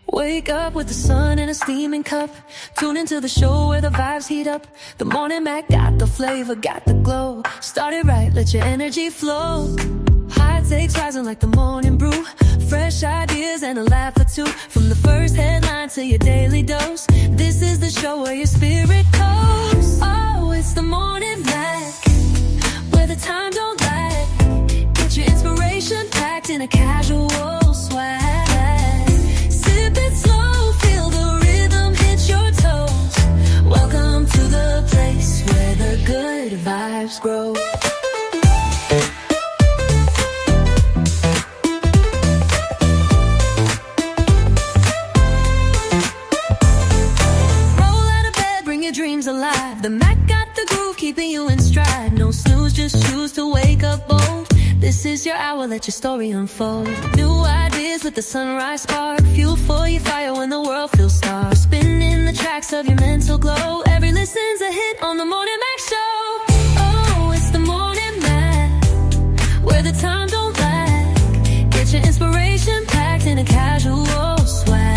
Wake up with the sun in a steaming cup. Tune into the show where the vibes heat up. The Morning Mac got the flavor, got the glow. Start it right, let your energy flow. High takes rising like the morning brew. Fresh ideas and a laugh or two. From the first headline to your daily dose. This is the show where your spirit goes. Oh, it's the Morning Mac, where the time don't lag. Get your inspiration packed in a casual swag. Sip it slow, feel the rhythm hit your toes. Welcome to the place where the good vibes grow. Dreams alive. The Mac got the groove, keeping you in stride. No snooze, just choose to wake up bold. This is your hour, let your story unfold. New ideas with the sunrise spark. Fuel for your fire when the world feels dark. Spinning the tracks of your mental glow. Every listen's a hit on the Morning Mac Show. Oh, it's the Morning Mac, where the time don't lag. Get your inspiration packed in a casual swag.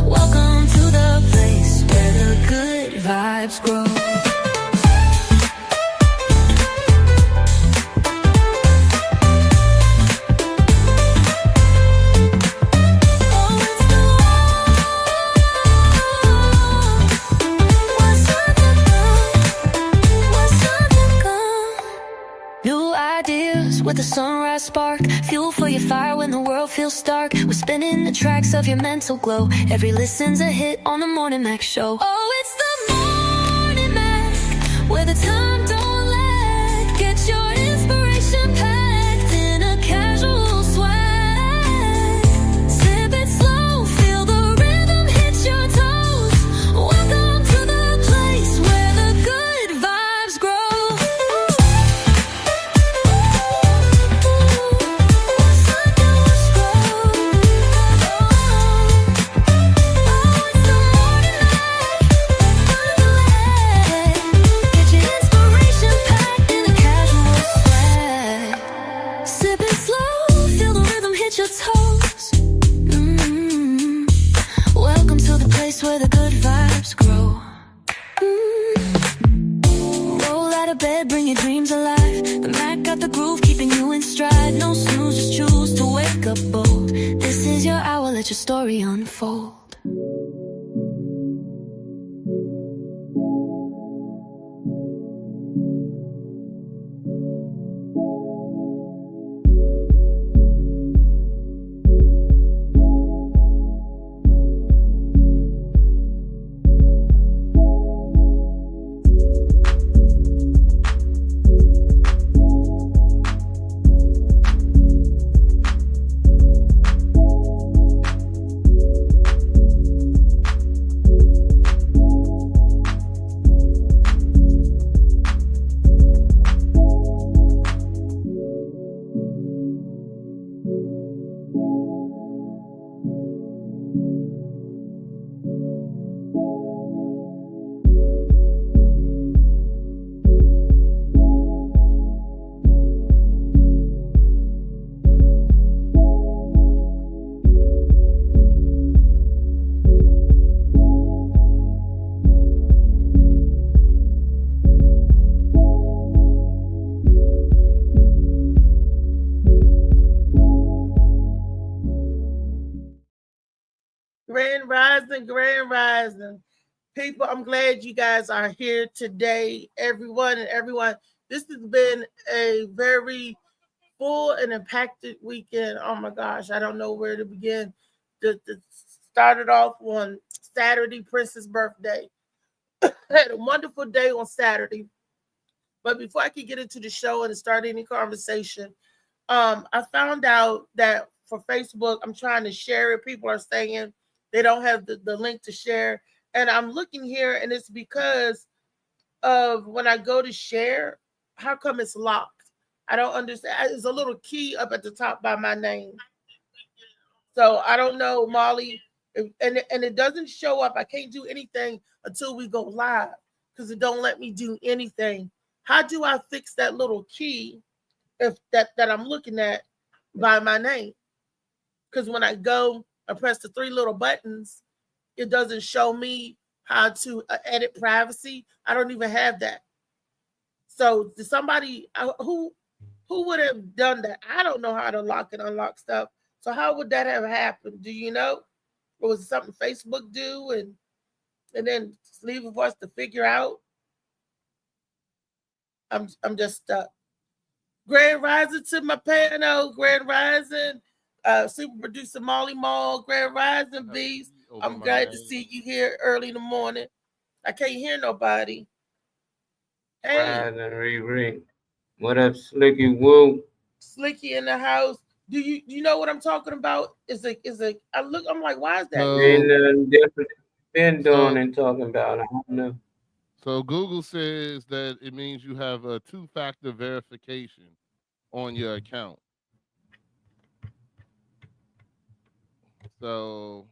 Welcome to the place where the good vibes grow. With a sunrise spark, fuel for your fire when the world feels dark. We're spinning the tracks of your mental glow. Every listen's a hit on the Morning Mac Show. Oh, it's the Morning Mac, where the time don't lag. Get your inspiration packed in a casual swag. Sip it slow, feel the rhythm hit your toes. Welcome to the place where the good vibes grow. Your toes. Welcome to the place where the good vibes grow. Roll out of bed, bring your dreams alive. The Mac got the groove, keeping you in stride. No snooze, just choose to wake up bold. This is your hour, let your story unfold. Grand Rising. People, I'm glad you guys are here today, everyone. This has been a very full and impacted weekend. Oh my gosh, I don't know where to begin. Started off on Saturday, Prince's birthday. Had a wonderful day on Saturday. But before I could get into the show and start any conversation, I found out that for Facebook, I'm trying to share it. People are saying they don't have the link to share. And I'm looking here, and it's because of when I go to share, how come it's locked? I don't understand. There's a little key up at the top by my name. So I don't know, Molly. And it doesn't show up. I can't do anything until we go live because it don't let me do anything. How do I fix that little key if that I'm looking at by my name. Because when I go and press the three little buttons, it doesn't show me how to edit privacy. I don't even have that. So did somebody who would have done that? I don't know how to lock and unlock stuff. So how would that have happened? Do you know? Or was it something Facebook do and then leave it for us to figure out? I'm just stuck. Grand Rising to my panel, Grand Rising, super producer Molly Mall, Grand Rising Beast. I'm glad to see you here early in the morning. I can't hear nobody. Hey, Rising Riri. What up, Slicky Woo? Slicky in the house. Do you know what I'm talking about? I'm like, why is that? Ain't So, nothing different been doing so, and talking about. I don't know. so Google says that it means you have a two-factor verification on your account. So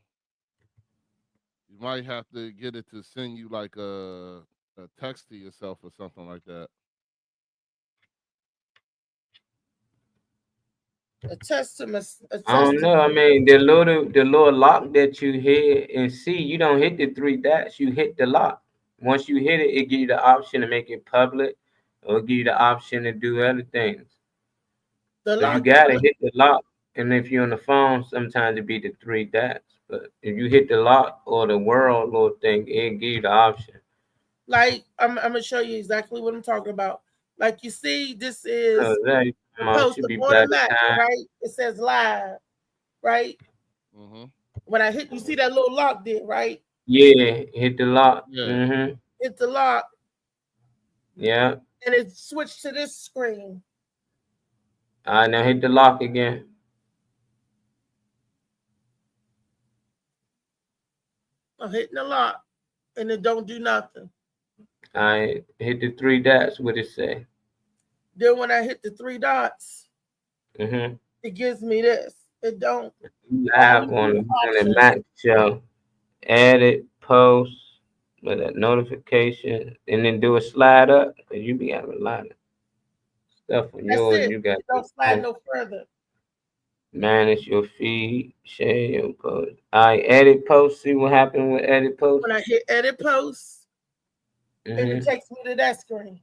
you might have to get it to send you like a text to yourself or something like that. A testament. A I don't know. I testament. mean, the little lock that you hit and see, you don't hit the three dots. You hit the lock. Once you hit it, it gives you the option to make it public, or give you the option to do other things. The So you lock. gotta hit the lock. And if you're on the phone, sometimes it be the three dots. But if you hit the lock or the world little thing, it give you the option. Like I'm gonna show you exactly what I'm talking about. Like you see, this So is that the post should the be by morning the Mac, time. right? It says live, right? Mm-hmm. When I hit, you see that little lock there, right? Yeah, hit the lock. Yeah. Mm-hmm. Hit the lock, Yeah. and it switched to this screen. All right, now hit the lock again. I'm hitting the lock, and it don't do nothing. All right, hit the three dots. What it say? Then when I hit the three dots, Mm-hmm. it gives me this. It don't only Live do on the the option. Mac show. Edit, post, with a notification, and then do a slide up. Cause you be having a lot of stuff on That's yours. it. You got It don't slide no further. manage your feed, share your post. I edit post. See what happened with edit post. When I hit edit post, and it Mm-hmm. takes me to that screen.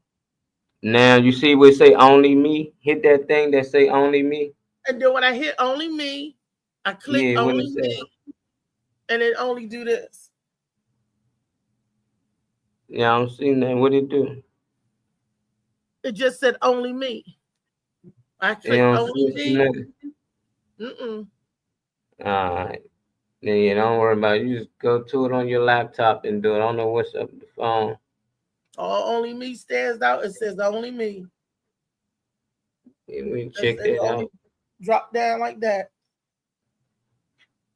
Now you see where it say only me. Hit that thing that say only me. And then when I hit only me, I click Yeah, what it only say? me, and it only do this. Yeah, I don't see nothing. What it do? It just said only me. I You clicked don't only see me. nothing. Mm-mm. Alright. Then you don't worry about it. You just go to it on your laptop and do it. I don't know what's up with the phone. All only me stands out. It says only me. Yeah, we It's, check it that only out. drop down like that.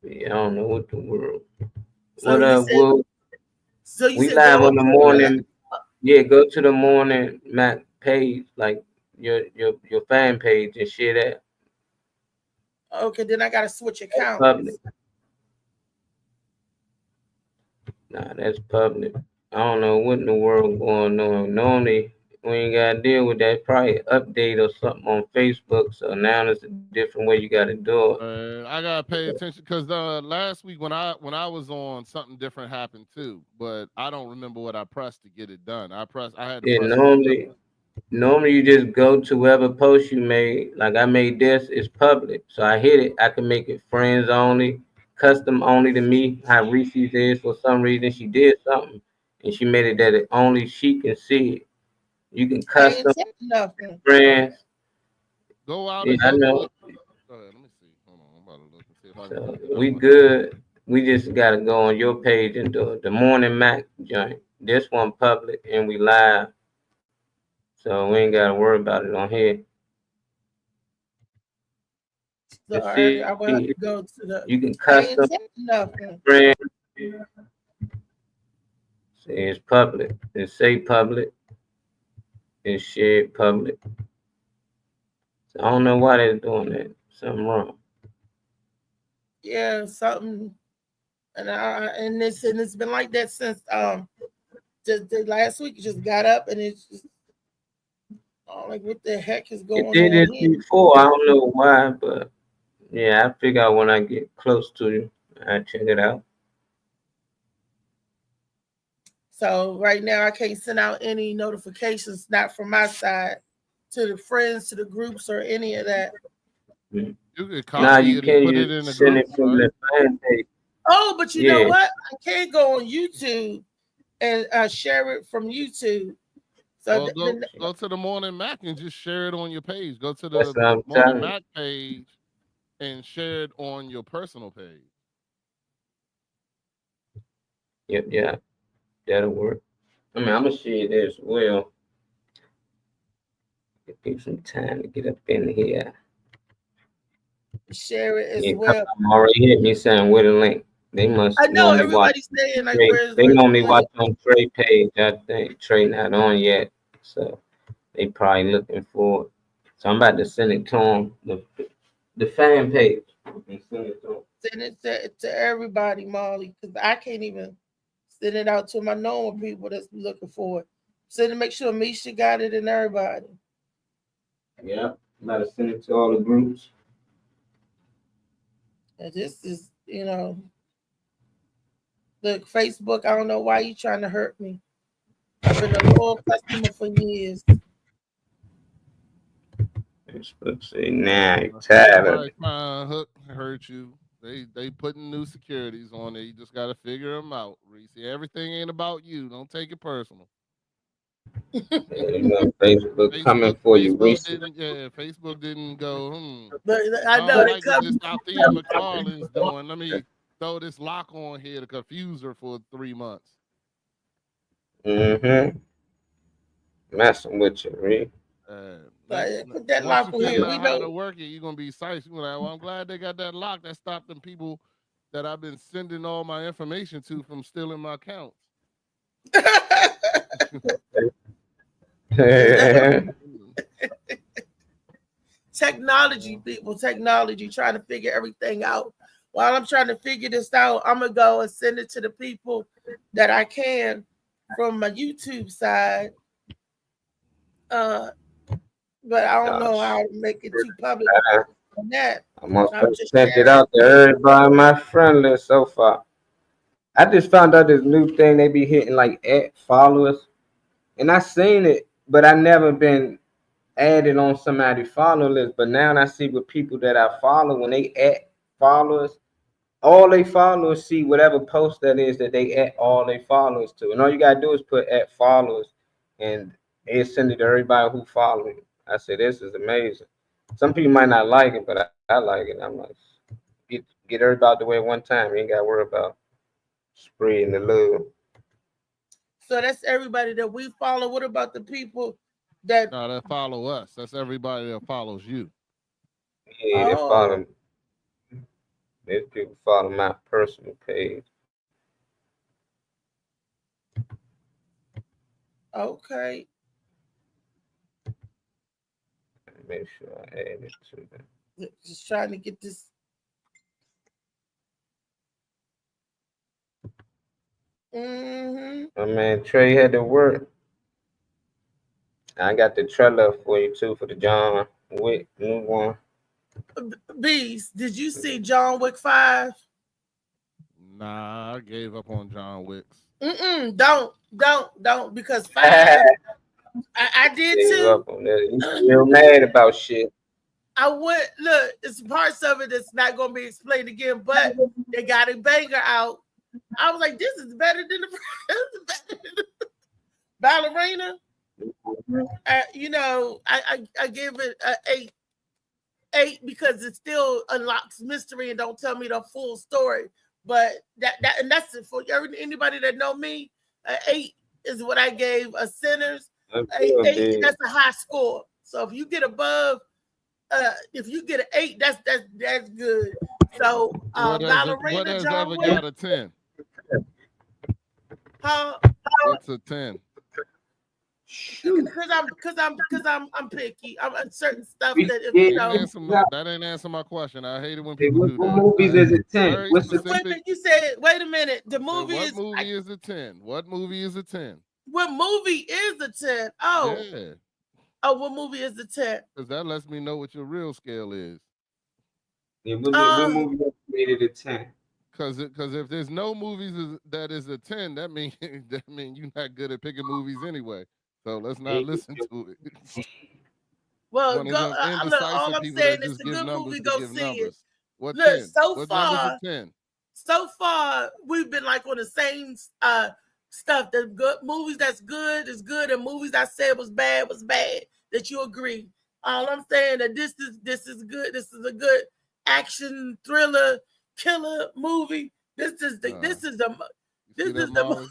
Yeah, I don't know what the world. So What you up, said. Will? So you We said go live up on the to where? morning. Yeah, go to the morning Mac page, like your fan page and share that. Okay, then I gotta switch That's public. accounts. Nah, that's public. I don't know what in the world going on. Normally, we ain't gotta deal with that. Probably update or something on Facebook. So now there's a different way you gotta do it. I gotta pay attention because last week when I was on, something different happened too. But I don't remember what I pressed to get it done. I had to Yeah, press something else. normally you just go to whatever post you made. Like I made this, it's public. So I hit it. I can make it friends only, custom only to me. How Reese's is for some reason she did something and she made it that it only she can see it. You can I ain't custom said nothing. friends. Go out Yeah, and I go to know. it. Go ahead, let me see. Hold on, I'm about to look and see if I can So do it that we way. good. We just gotta go on your page and do it. The morning Mac joint. This one public and we live. So we ain't gotta worry about it on here. So You see, I will have to go to you can the. custom I ain't said nothing. friends. See, it's public. It say public. It's shared public. So I don't know why they're doing that. Something wrong. Yeah, something. And it's been like that since the last week. It just got up and it's just Like, what the heck is It going did on it here? before. I don't know why, but yeah, I figure out when I get close to you, I check it out. So right now I can't send out any notifications, not from my side, to the friends, to the groups, or any of that. Mm. You could Nah, copy you it and can put it you in the send it groups, from right? the fan page. Oh, but you know Yeah, what? I can't go on YouTube and share it from YouTube. So Well, then, go to the Morning Mac and just share it on your page. Go to that's the what I'm Morning telling you. Mac page and share it on your personal page. Yep, yeah, that'll work. I mean, I'm gonna share it as well. It takes some time to get up in here. share it as Yeah, well. I'm already hit me saying where the link. They must I know normally watch everybody's saying like, Trey. "Where's They normally the link?" watch on Trey page. I think Trey not on yet, so they probably looking for it. So I'm about to send it to them. The fan page. And send it to 'em. Send it to everybody, Molly, because I can't even send it out to my normal people that's looking for it. Send it, make sure Misha got it and everybody. Yeah, I'm about to send it to all the groups. And this is, look, Facebook. I don't know why you trying to hurt me. I've been a loyal customer for years. Facebook say, nah, you're That's tired of everybody it. trying to hurt you. They putting new securities on there. You just got to figure them out, Reese. Everything ain't about you. Don't take it personal. You know, Facebook coming for you recently. Facebook didn't go, But I I know don't they like what come. this Althea McFarlane's doing. Let me throw this lock on here to confuse her for 3 months. Mm-hmm. Messing with you, Reed. Put that Once lock you on figure here. We out how to know. work it, you're gonna be psyched. You're like, well, I'm glad they got that lock that stopped them people that I've been sending all my information to from stealing my accounts. Technology, people, technology, trying to figure everything out. While I'm trying to figure this out, I'm gonna go and send it to the people that I can from my YouTube side. But I don't know how to make it too public on that. I'm gonna I'm just send it sharing. out to everybody on my friend list so far. I just found out this new thing they be hitting like at followers, and I seen it, but I never been added on somebody's follow list. But now I see with people that I follow when they add followers, all they followers see whatever post that is that they add all their followers to, and all you gotta do is put add followers, and they send it to everybody who follow you. I say this is amazing. Some people might not like it, but I like it. I'm like, get everybody out the way one time. You ain't gotta worry about spreading the love. So that's everybody that we follow. What about the people that? No, that follow us. That's everybody that follows you. Yeah, they Oh, follow. These people follow my personal page. okay. Make sure I add it to them. Just trying to get this. My man Trey had to work. I got the trailer for you too for the John Wick new one. Beast, did you see John Wick 5? Nah, I gave up on John Wicks. Don't, because 5, I did Gave too. up on that. He's real mad about shit. I would look, it's parts of it that's not going to be explained again, but they got a banger out. I was like, this is better than the Ballerina. I give it an 8 because it still unlocks mystery and don't tell me the full story. But that's it for anybody that know me. An 8 is what I gave a Sinners. Eight, that's a high score. So if you get above, if you get an 8, that's good. So what Ballerina, has John ever Wick, got a 10? What's a 10? Because I'm picky. I'm certain stuff that if That ain't answer my question. I hate it when people do that. What movies is it 10? What's the wait a minute, you said wait a minute. The movie what is movie is a 10? What movie is a 10? what movie is a 10? Oh, Yeah. Oh, what movie is the 10? Because that lets me know what your real scale is. Yeah, what movie you rated a 10? Because if there's no movies that is a 10, that mean you're not good at picking movies anyway. So let's not listen to it. Well, One of go. them Look, all indecisive I'm people saying that is just a give good numbers movie. to Go give see it. numbers. What Look, 10? so What number's far, a 10? so far, we've been like on the same stuff. The good movies that's good is good, and movies I said was bad. That you agree. All I'm saying that this is good. This is a good action thriller killer movie. This is the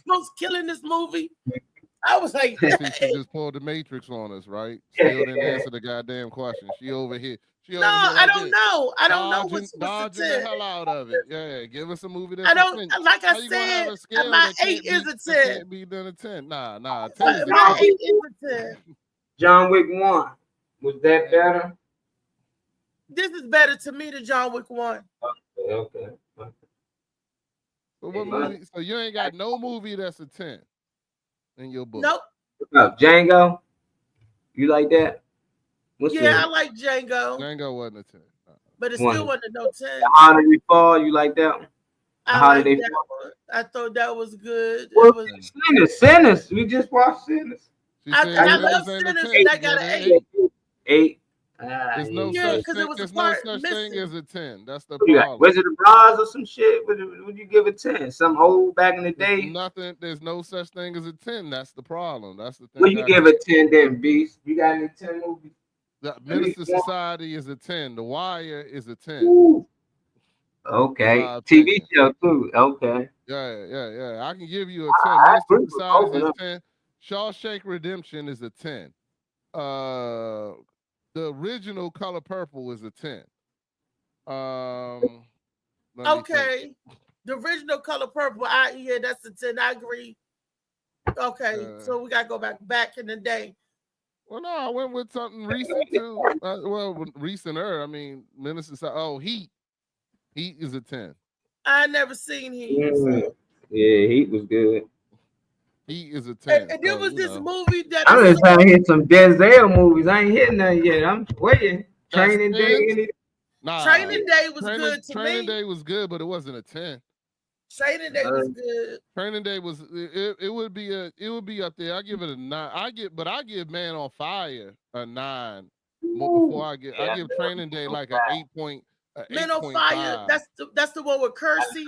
most killingest movie. I was like, See, she just pulled the Matrix on us, right? Still didn't answer the goddamn question. She over here. No, I don't know. I don't know what's dodging the hell out of it. Yeah, give us a movie that's I don't 10. like I How you gonna have said. a scale My that 8 is a 10. can't be done a 10? Nah. 10 is My 8 is a 10. John Wick 1. Was that better? This is better to me than John Wick 1. Okay. So what movie? So you ain't got no movie that's a 10 in your book. Nope. Django? You like that? I like Django. Django wasn't a 10. But it still wasn't no 10. The How Did We Fall? You like that one? I like that one. I thought that was good. Well, Sinners. We just watched Sinners. I love Sinners, and I got an 8. 8. There's no such thing as a 10. That's the problem. Problem. Wizard of Oz or some shit? Would you give a 10? Some old back in the day? Nothing. There's no such thing as a 10. That's the problem. That's the thing. Well, you give a 10 then, Beast. You got any 10 movies? The Minister Society is a 10. The Wire is a 10. Ooh. Okay. TV show too. Okay. Yeah. I can give you a 10. Minister Society is a 10. Shawshank Redemption is a 10. The original Color Purple is a 10. Okay. The original Color Purple, that's a 10. I agree. Okay, so we gotta go back in the day. Well, no, I went with something recent too. Recenter. I mean, Minister. Heat. Heat is a 10. I never seen Heat. So. Yeah, Heat was good. Heat is a 10. And there was this movie that I'm just trying to hit some Denzel movies. I ain't hitting none yet. I'm waiting. Training Day. Training Day was good to me. Training Day was good, but it wasn't a 10. Training Day was good. Training Day was it would be up there. I give it a 9. I give Man on Fire a 9. Before I give Training Day like an 8. Men on Fire. That's the one with Kersey,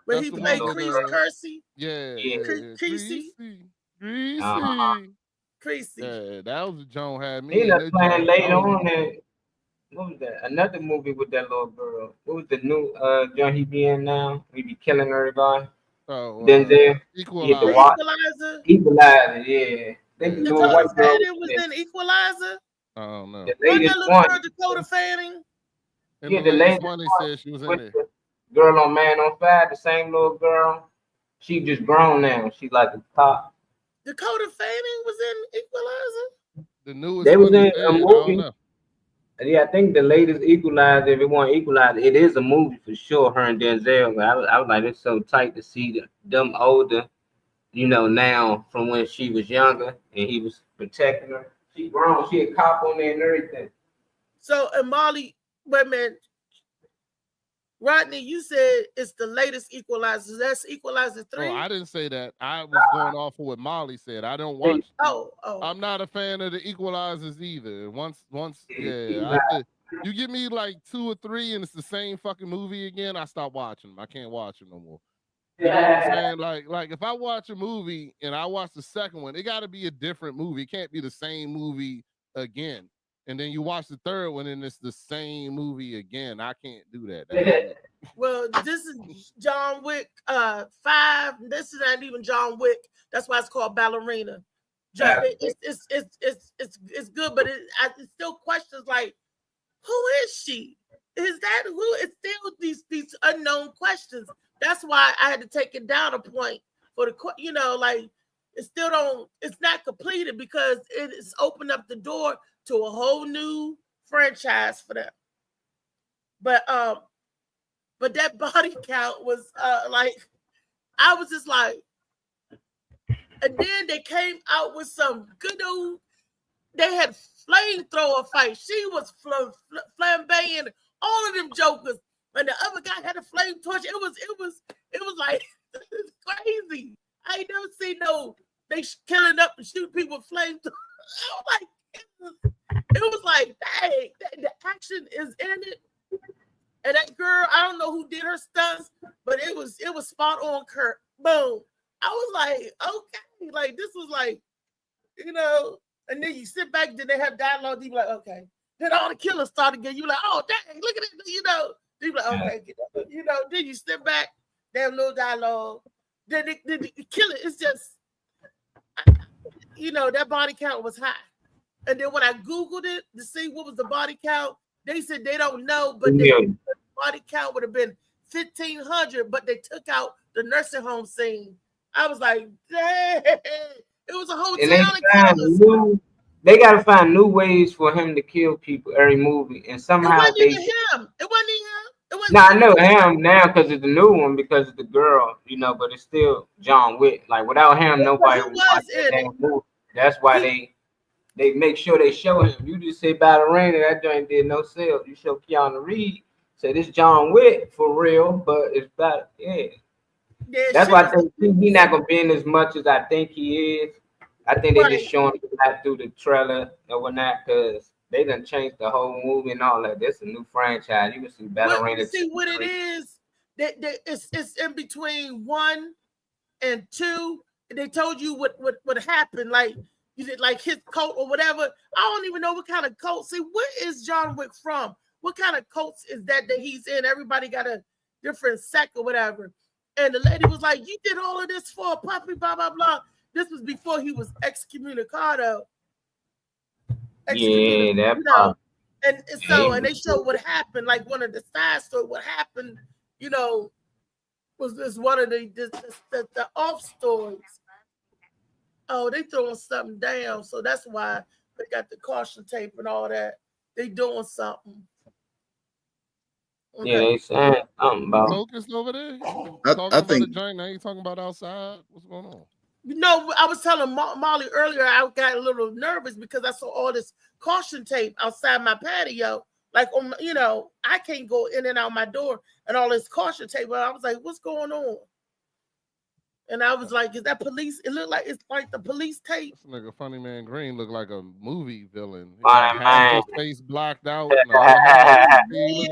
where he played Kersey. Yeah. Creasy. Yeah, that was the Joan had me. He was playing later on. What was that? Another movie with that little girl. What was the new John he be in now? He be killing everybody. Denzel. Equalizer. Yeah. Dakota Fanning was in Equalizer. I don't know. The latest one. Dakota Fanning. Yeah, the latest one they said she was in there. Girl on Man on Fire, the same little girl. She just grown now. She like a cop. Dakota Fanning was in Equalizer. The newest. They was in a movie. Yeah, I think the latest Equalizer, if it want Equalizer, it is a movie for sure, her and Denzel. But I was like, it's so tight to see them older, now from when she was younger and he was protecting her. She grown, she a cop on there and everything. So, and Molly, wait a minute. Rodney, you said it's the latest Equalizer. That's Equalizer 3? Oh, I didn't say that. I was going off of what Molly said. I don't watch. I'm not a fan of the Equalizers either. You give me like 2 or 3 and it's the same fucking movie again, I stop watching them. I can't watch them no more. You know what I'm saying? Like if I watch a movie and I watch the second one, it got to be a different movie. It can't be the same movie again. And then you watch the third one and it's the same movie again. I can't do that. Well, this is John Wick 5. This is not even John Wick. That's why it's called Ballerina. It's good, but it still questions like, who is she? Is that who? It's still these unknown questions. That's why I had to take it down a point for the it's not completed because it is opened up the door to a whole new franchise for them. But that body count was I was just like, and then they came out with some good old. They had flamethrower fight. She was flambeing all of them jokers, and the other guy had a flame torch. It was like it's crazy. I ain't never seen they killing up and shooting people with flame. I was like, it was like, dang, the action is in it. And that girl, I don't know who did her stunts, but it was spot on, Kurt. Boom. I was like, okay, like this was like, and then you sit back, then they have dialogue, you be like, okay. Then all the killers start again. You like, oh dang, look at it, Then you be like, okay, then you sit back, they have no dialogue. Then the killer is just, that body count was high. And then when I Googled it to see what was the body count, they said they don't know, but the body count would have been 1,500, but they took out the nursing home scene. I was like, dang, it was a whole town. They got to find new ways for him to kill people every movie, and somehow it wasn't even him. I know him now because it's the new one, because it's the girl, but it's still John Wick. Like without him, nobody would watch that movie. That's why they make sure they show him. You just say Ballerina, that joint did no sales. You show Keanu Reeves, say this John Wick for real, but it's about That's why I think he's not gonna be in as much as I think he is. I think they're just showing that through the trailer or whatnot, because they done changed the whole movie and all that. This is a new franchise. You can see Ballerina. See what it is. It's in between 1 and 2. They told you what happened. Like you did, like his cult or whatever. I don't even know what kind of cult. See, what is John Wick from? What kind of cults is that he's in? Everybody got a different sect or whatever. And the lady was like, "You did all of this for a puppy, blah blah blah." This was before he was excommunicado. Yeah, that. And they showed what happened. Like one of the side stories, what happened, was this one of the off stories. Oh, they throwing something down, so that's why they got the caution tape and all that. They doing something. Okay. Yeah, they saying something about focused over there. I think the joint, now you talking about outside. What's going on? I was telling Molly earlier, I got a little nervous because I saw all this caution tape outside my patio. Like, I can't go in and out my door and all this caution tape. But I was like, what's going on? And I was like, is that police? It looked like it's like the police tape. This nigga Funny Man Green look like a movie villain. Half his face blocked out. Funny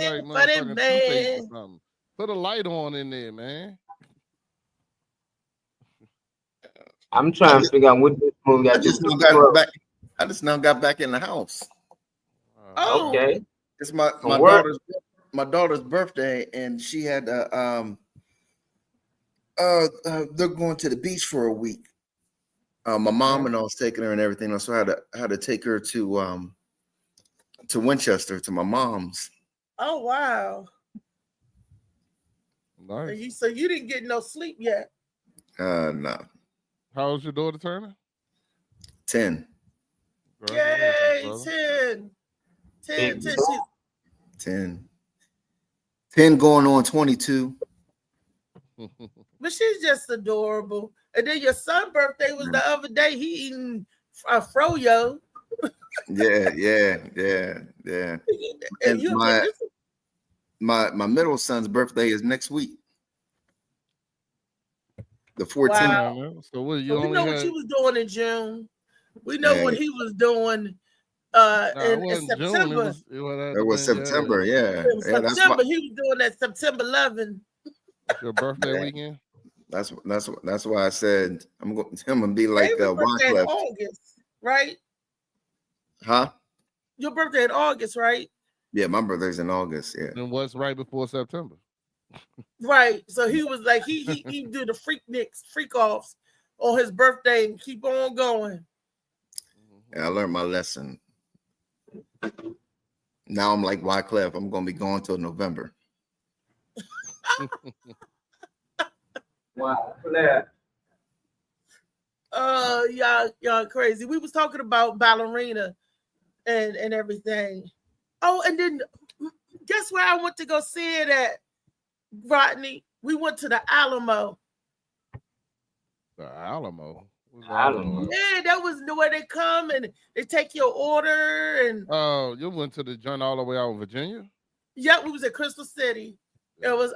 man. Put a light on in there, man. I'm trying to figure out what this movie. I just now got back in the house. Oh, okay. It's my daughter's birthday, and she had they're going to the beach for a week. My mom and I was taking her and everything, so I had to take her to Winchester to my mom's. Oh wow! Nice. So you didn't get no sleep yet? No. How old's your daughter turning? 10. Yay, 10. 10 going on 22. But she's just adorable. And then your son's birthday was the other day. He eating froyo. Yeah. And my middle son's birthday is next week. The 14th. Wow. So what we know what she was doing in June. We know what he was doing in September. It was September, yeah. September. He was doing that September 11. Your birthday weekend. That's why I said I'm gonna be like Wyclef. August, right? Huh? Your birthday in August, right? Yeah, my birthday's in August. Yeah. And what's right before September? Right. So he was like he do the freak offs on his birthday and keep on going. Yeah, I learned my lesson. Now I'm like Wyclef. I'm gonna be going till November. Wow. Y'all crazy. We was talking about Ballerina and everything. Oh, and then guess where I went to go see it at, Rodney? We went to the Alamo. The Alamo? I don't know. Yeah, that was the way they come and they take your order. And Oh, you went to the joint all the way out in Virginia? yeah, we was at Crystal City. It was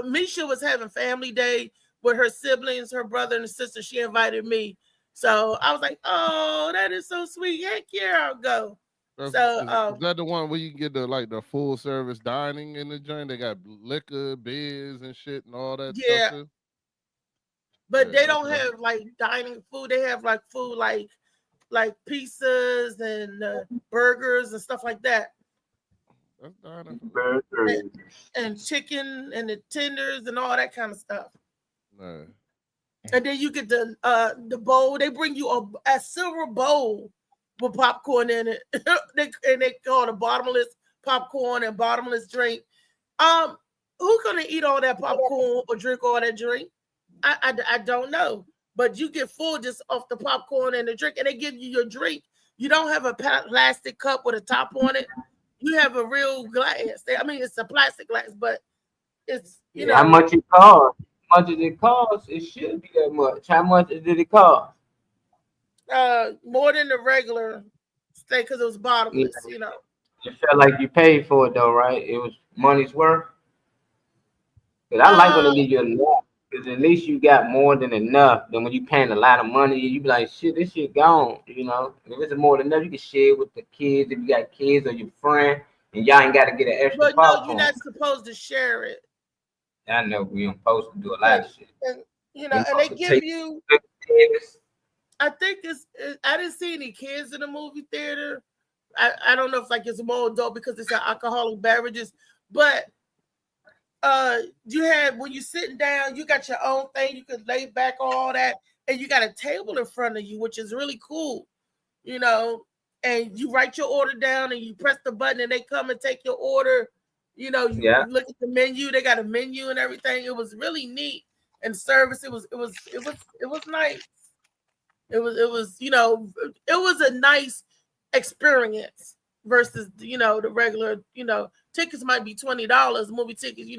Misha was having family day with her siblings, her brother and sister. She invited me. So I was like, oh, that is so sweet. Heck yeah, I'll go. Is So that the one where you can get the full service dining in the joint? They got liquor, beers, and shit, and all that stuff yeah, too. but Yeah, they don't okay. have like dining food. They have like food like pizzas and burgers and stuff like that. That's dining. Burgers. And chicken and the tenders and all that kind of stuff. No. And then you get the bowl. They bring you a silver bowl with popcorn in it. they call it a bottomless popcorn and bottomless drink. Who's gonna eat all that popcorn or drink all that drink? I don't know. But you get full just off the popcorn and the drink, and they give you your drink. You don't have a plastic cup with a top on it. You have a real glass. I mean, it's a plastic glass, but it's How much it cost? How much did it cost? It should be that much. How much did it cost? More than the regular steak because it was bottomless. Yeah. It felt like you paid for it though, right? It was money's worth. Cause I like when they give you enough. Cause at least you got more than enough. Then when you paying a lot of money, you be like, shit, this shit gone. If it's more than enough, you can share with the kids if you got kids or your friend, and y'all ain't got to get an extra. But no, you're not supposed to share it. I know we ain't supposed to do a lot of shit. And they give you. I think I didn't see any kids in the movie theater. I don't know if it's more adult because it's alcoholic beverages, but you had when you're sitting down, you got your own thing. You could lay back all that, and you got a table in front of you, which is really cool, and you write your order down and you press the button and they come and take your order. You look at the menu, they got a menu and everything. It was really neat. And service, it was nice. It was a nice experience versus the regular, tickets might be $20, movie tickets,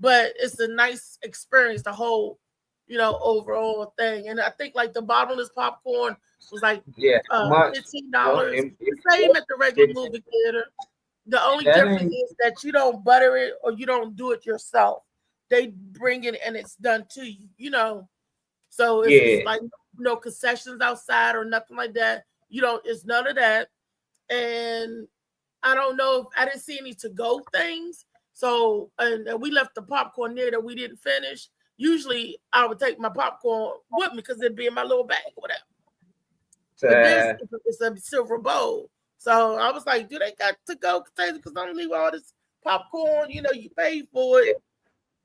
but it's a nice experience, the whole, overall thing. And I think the bottomless popcorn was $15. Same at the regular movie theater. The only difference is that you don't butter it or you don't do it yourself. They bring it and it's done to you, So it's no concessions outside or nothing like that. It's none of that. And I don't know if I didn't see any to-go things. So, and we left the popcorn there that we didn't finish. Usually I would take my popcorn with me because it'd be in my little bag or whatever. But it's a silver bowl. So I was like, do they got to-go containers? Because I don't leave all this popcorn, you pay for it.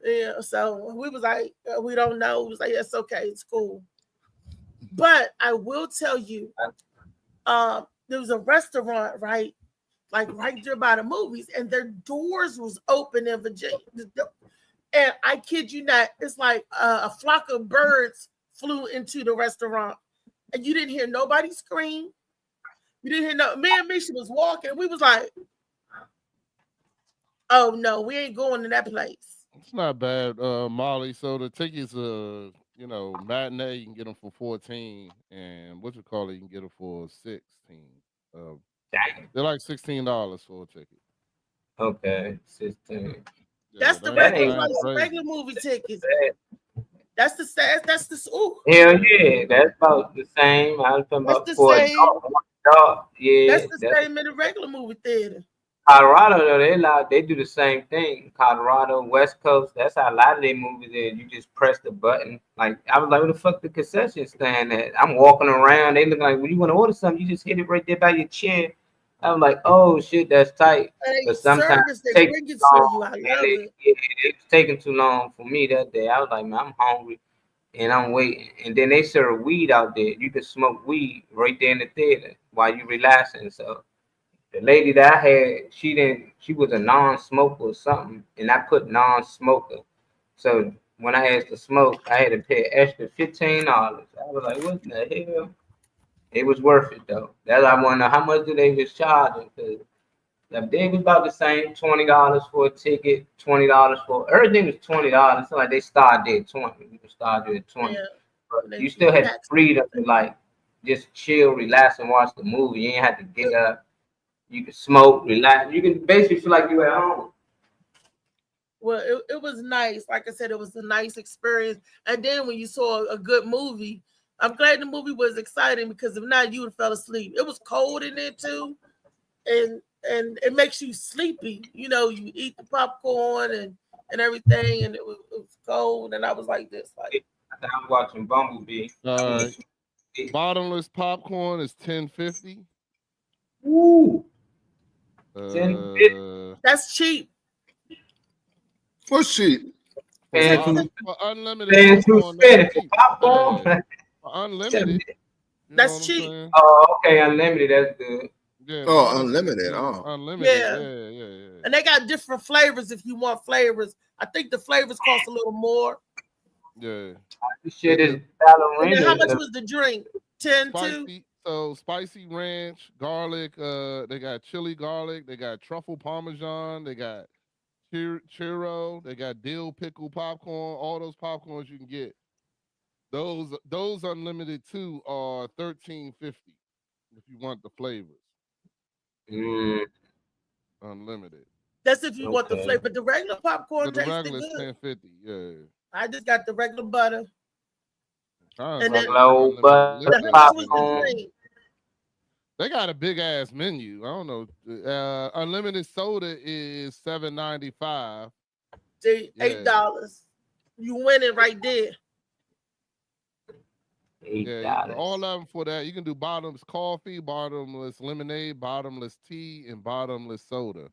Yeah, so we was like, we don't know. We was like, it's okay, it's cool. But I will tell you, there was a restaurant, right? Right there by the movies, and their doors was open in Virginia. And I kid you not, it's like a flock of birds flew into the restaurant, and you didn't hear nobody scream. You didn't hear me and Misha was walking. We was like, oh no, we ain't going to that place. It's not bad, Molly. So the tickets, matinee you can get them for 14, and you can get them for 16. They're like $16 for a ticket. Okay, 16. That's the regular movie tickets. That's the ooh. Hell yeah, that's about the same. I was talking about for a dog. Yeah, that's the same in the regular movie theater. Colorado though, they do the same thing. Colorado, West Coast, that's how a lot of their movies is. You just press the button. Like I was like, where the fuck the concession stand at? I'm walking around. They look like when you want to order something, you just hit it right there by your chair. I'm like, oh shit, that's tight. But sometimes they bring it to you. I love it. It's taking too long for me that day. I was like, man, I'm hungry and I'm waiting. And then they serve weed out there. You can smoke weed right there in the theater while you relaxing. So the lady that I had, she was a non-smoker or something, and I put non-smoker. So when I asked to smoke, I had to pay extra $15. I was like, what the hell? It was worth it though. That's why I want to know how much do they was charging, because they was about the same, $20 for a ticket, $20 for everything was $20. So like they started at 20. We started at 20. Yeah. And You still had the freedom to like just chill, relax, and watch the movie. You ain't had to get up. You could smoke, relax. You can basically feel like you at home. Well, it was nice. Like I said, it was a nice experience. And then when you saw a good movie, I'm glad the movie was exciting because if not, you would have fell asleep. It was cold in there too, and it makes you sleepy. You know, you eat the popcorn and everything, and it was cold, and I was like this, like I was watching Bumblebee. Bottomless popcorn is $10.50. Ooh. That's cheap. What's cheap? For unlimited popcorn. For unlimited. That's cheap. Oh, okay, unlimited. That's good. Yeah, unlimited. Oh, unlimited. Yeah. And they got different flavors if you want flavors. I think the flavors cost a little more. Yeah. This shit is ballerina. How much was the drink? 10 too? So spicy ranch, garlic. They got chili garlic. They got truffle parmesan. They got churro. They got dill pickle popcorn. All those popcorns you can get. Those unlimited too are $13.50 if you want the flavors. Unlimited. That's if you want the flavor. But the regular popcorn the tastes regular good. $10.50. Yeah. I just got the regular butter. And then low butter popcorn. They got a big ass menu. I don't know. Unlimited soda is $7.95. $8. You winning right there. Yeah, all of them for that. You can do bottomless coffee, bottomless lemonade, bottomless tea, and bottomless soda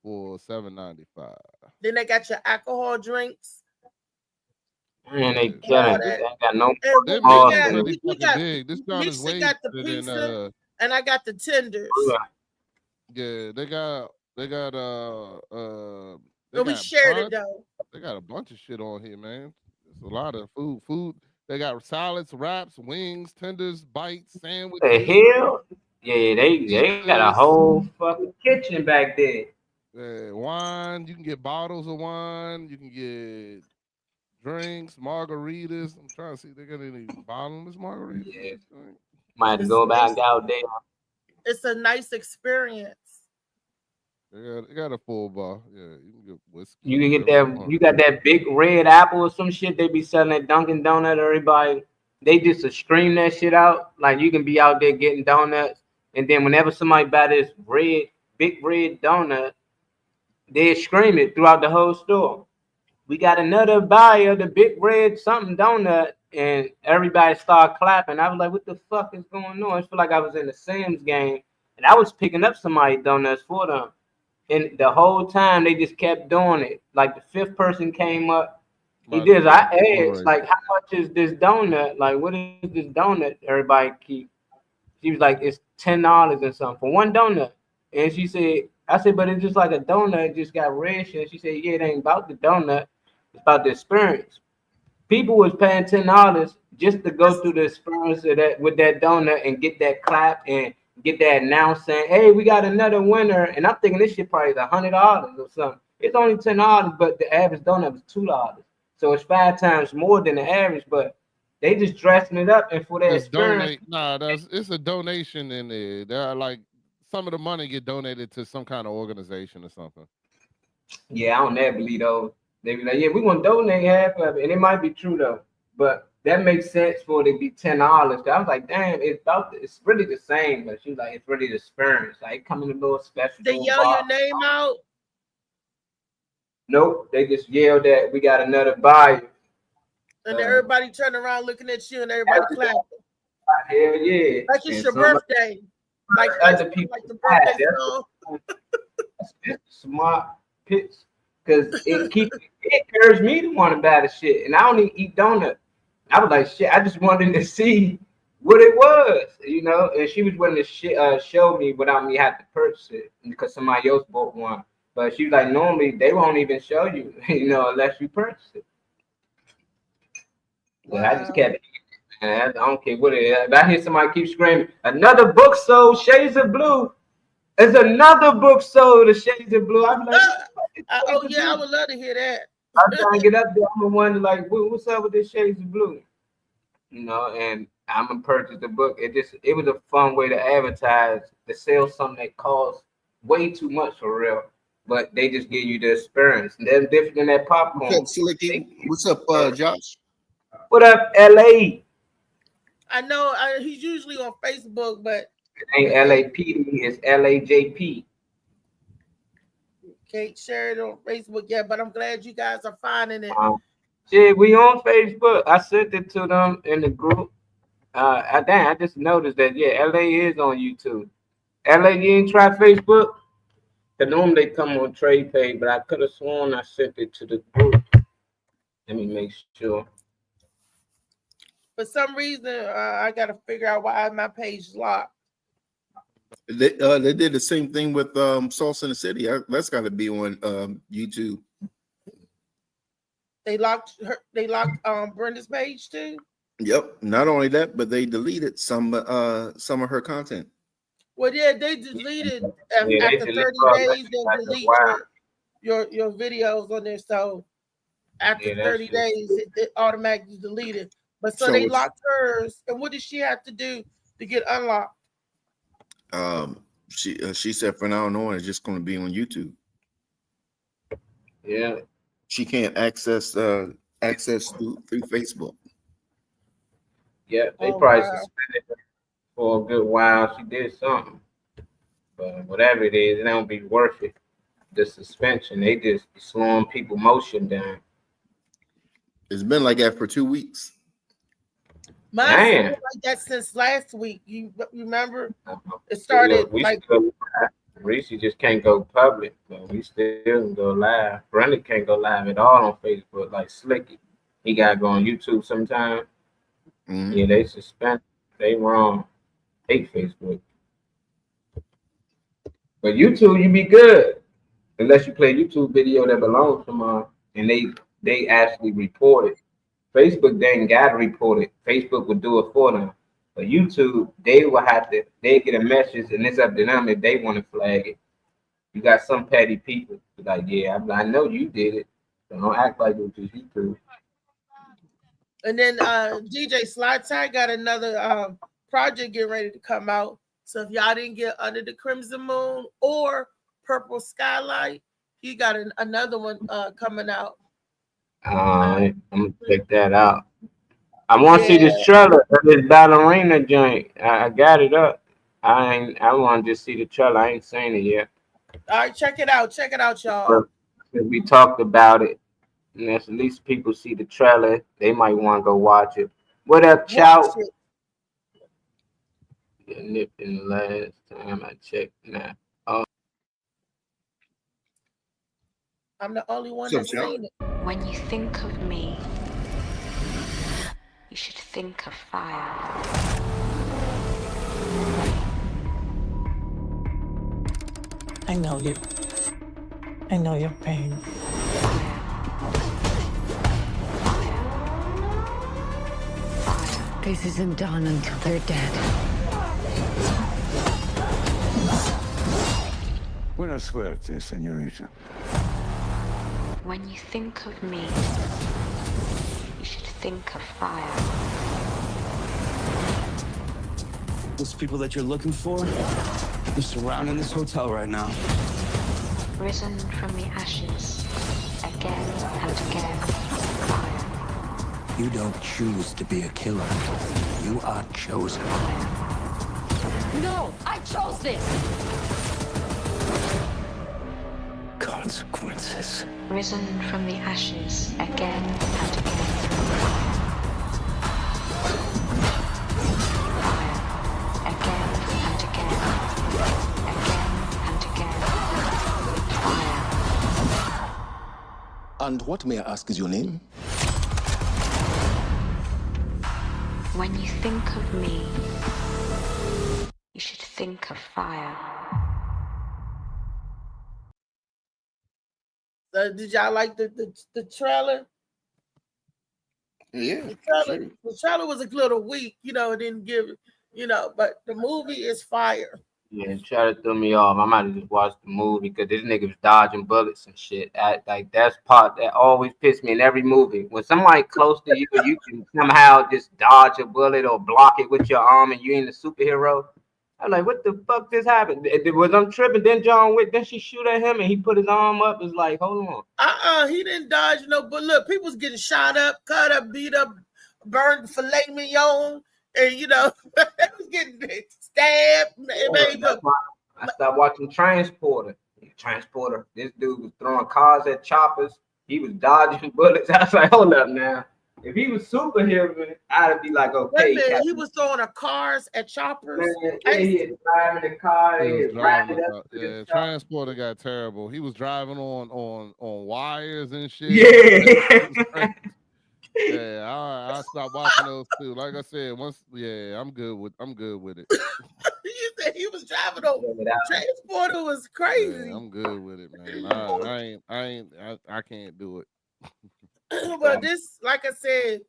for $7.95. Then they got your alcohol drinks. Man, they killing it. They got no. Big. This joint is way got the pizza, and I got the tenders. Yeah, they got. We shared it though. They got a bunch of shit on here, man. There's a lot of food. They got salads, wraps, wings, tenders, bites, sandwiches. The hell? Yeah, they got a whole fucking kitchen back there. Wine. You can get bottles of wine. You can get drinks, margaritas. I'm trying to see if they got any bottomless margaritas. Yeah. Might have to go back out there. It's a nice experience. They got a full bar. Yeah, you can get whiskey. You can get that. You got that big red apple or some shit they be selling at Dunkin' Donut. Everybody, they just stream that shit out. Like you can be out there getting donuts, and then whenever somebody buy this big red donut, they scream it throughout the whole store. We got another buyer, the big red something donut, and everybody started clapping. I was like, what the fuck is going on? I feel like I was in the Sims game, and I was picking up somebody's donuts for them. And the whole time they just kept doing it. Like the fifth person came up, he did. I asked, like, how much is this donut? Like, what is this donut? Everybody keep. She was like, it's $10 and something for one donut. And she said, I said, but it's just like a donut. It just got red shit. She said, yeah, it ain't about the donut. It's about the experience. People was paying $10 just to go through the experience of that with that donut and get that clap and get that announcement saying, hey, we got another winner. And I'm thinking this shit probably is $100 or something. It's only $10, but the average donut was $2. So it's 5 times more than the average, but they just dressing it up and for that experience. It's a donation in there. They're like some of the money get donated to some kind of organization or something. Yeah, I don't ever believe those. They be like, yeah, we want to donate half of it. And it might be true though. But that makes sense for it to be $10. I was like, damn, it's really the same. But she was like, it's really the experience. Like, come in a little special. They yell your name out? Nope. They just yelled that we got another buyer. And everybody turn around looking at you and everybody clapping. Hell yeah. Like it's your birthday. Like other people like the birthday song. Smart pitch. Because it encouraged me to want to buy the shit. And I don't even eat donuts. I was like, shit, I just wanted to see what it was, you know? And she was willing to show me without me having to purchase it because somebody else bought one. But she was like, normally they won't even show you, you know, unless you purchase it. Wow. I just kept eating. I don't care what it is. If I hear somebody keep screaming, another book sold, Shades of Blue. There's another book sold, The Shades of Blue. I'm like, oh yeah, I would love to hear that. I'm trying to get up there. I'm wondering, like, what's up with this Shades of Blue? you know, and I'm gonna purchase the book. It was a fun way to advertise, to sell something that costs way too much for real, but they just give you the experience. And that's different than that popcorn. What's up, Slicky? What's up, Josh? What up, LA? I know he's usually on Facebook, but It ain't LAPD, it's LAJP. can't share it on Facebook yet. But I'm glad you guys are finding it. Shit, we on Facebook. I sent it to them in the group. I just noticed that LA is on YouTube. LA, you ain't try Facebook? The normally they come on trade page, but I could have sworn I sent it to the group. Let me make sure. For some reason, I got to figure out why my page is locked. They did the same thing with Sauce in the City. That's got to be on YouTube. They locked her. They locked Brenda's page too. Yep. Not only that, but they deleted some of her content. Well, yeah, they deleted after 30 days. They'll delete your videos on there. So after 30 days, it automatically deleted. But so they locked hers. And what did she have to do to get unlocked? She said from now on, it's just going to be on YouTube. Yeah. She can't access through Facebook. Yeah, they probably suspended her for a good while. She did something, but whatever it is, it don't be worth it. The suspension, they just slowing people motion down. It's been like that for 2 weeks. Mine's been like that since last week. You remember? It started Reese just can't go public, but we still can go live. Brenda can't go live at all on Facebook like Slicky. He got to go on YouTube sometime. Mm-hmm. Yeah, they suspend. They wrong. Hate Facebook. But YouTube, you be good. Unless you play YouTube video that belongs to mine and they actually report it. Facebook, they ain't got to report it. Facebook will do it for them. But YouTube, they get a message and it's up to them if they want to flag it. You got some petty people like, yeah, I know you did it. So don't act like it was just YouTube. And then DJ Slide Tag got another project getting ready to come out. So if y'all didn't get Under the Crimson Moon or Purple Skylight, he got another one coming out. I'm gonna check that out. I want to see this trailer of this ballerina joint. I got it up. I want to just see the trailer. I ain't seen it yet. All right, check it out. Check it out, y'all. We talked about it. And at least people see the trailer. They might want to go watch it. What up, Chow? Get nipped in the last time I checked now. I'm the only one that's seen it. When you think of me, you should think of fire. I know you. I know your pain. This isn't done until they're dead. Buena suerte, señorita. When you think of me, you should think of fire. Those people that you're looking for, they're surrounding this hotel right now. Risen from the ashes, again and again, fire. You don't choose to be a killer. You are chosen. No, I chose this! Consequences. Risen from the ashes, again and again. Fire. Again and again. Again and again. Fire. And what, may I ask, is your name? When you think of me, you should think of fire. Did y'all like the trailer? Yeah. The trailer was a little weak, it didn't give, but the movie is fire. Yeah, try to throw me off. I might have just watched the movie because this nigga was dodging bullets and shit. Like that's part that always pissed me in every movie. When somebody close to you, you can somehow just dodge a bullet or block it with your arm, and you ain't a superhero. I'm like, what the fuck just happened? Was I'm tripping? Then John Wick, then she shoot at him and he put his arm up. It's like, hold on. He didn't dodge no. But look, people was getting shot up, cut up, beat up, burned filet mignon, and it was getting stabbed. I stopped watching Transporter. Transporter. This dude was throwing cars at choppers. He was dodging bullets. I was like, hold up now. If he was superhero, I'd be like, okay. Wait a minute, he was throwing cars at choppers. Yeah, he was driving the car. Yeah, Transporter got terrible. He was driving on wires and shit. Yeah. Yeah, I stopped watching those too. Like I said, I'm good with it. You said he was driving over. Transporter was crazy. Yeah, I'm good with it, man. I can't do it. But this, like I said,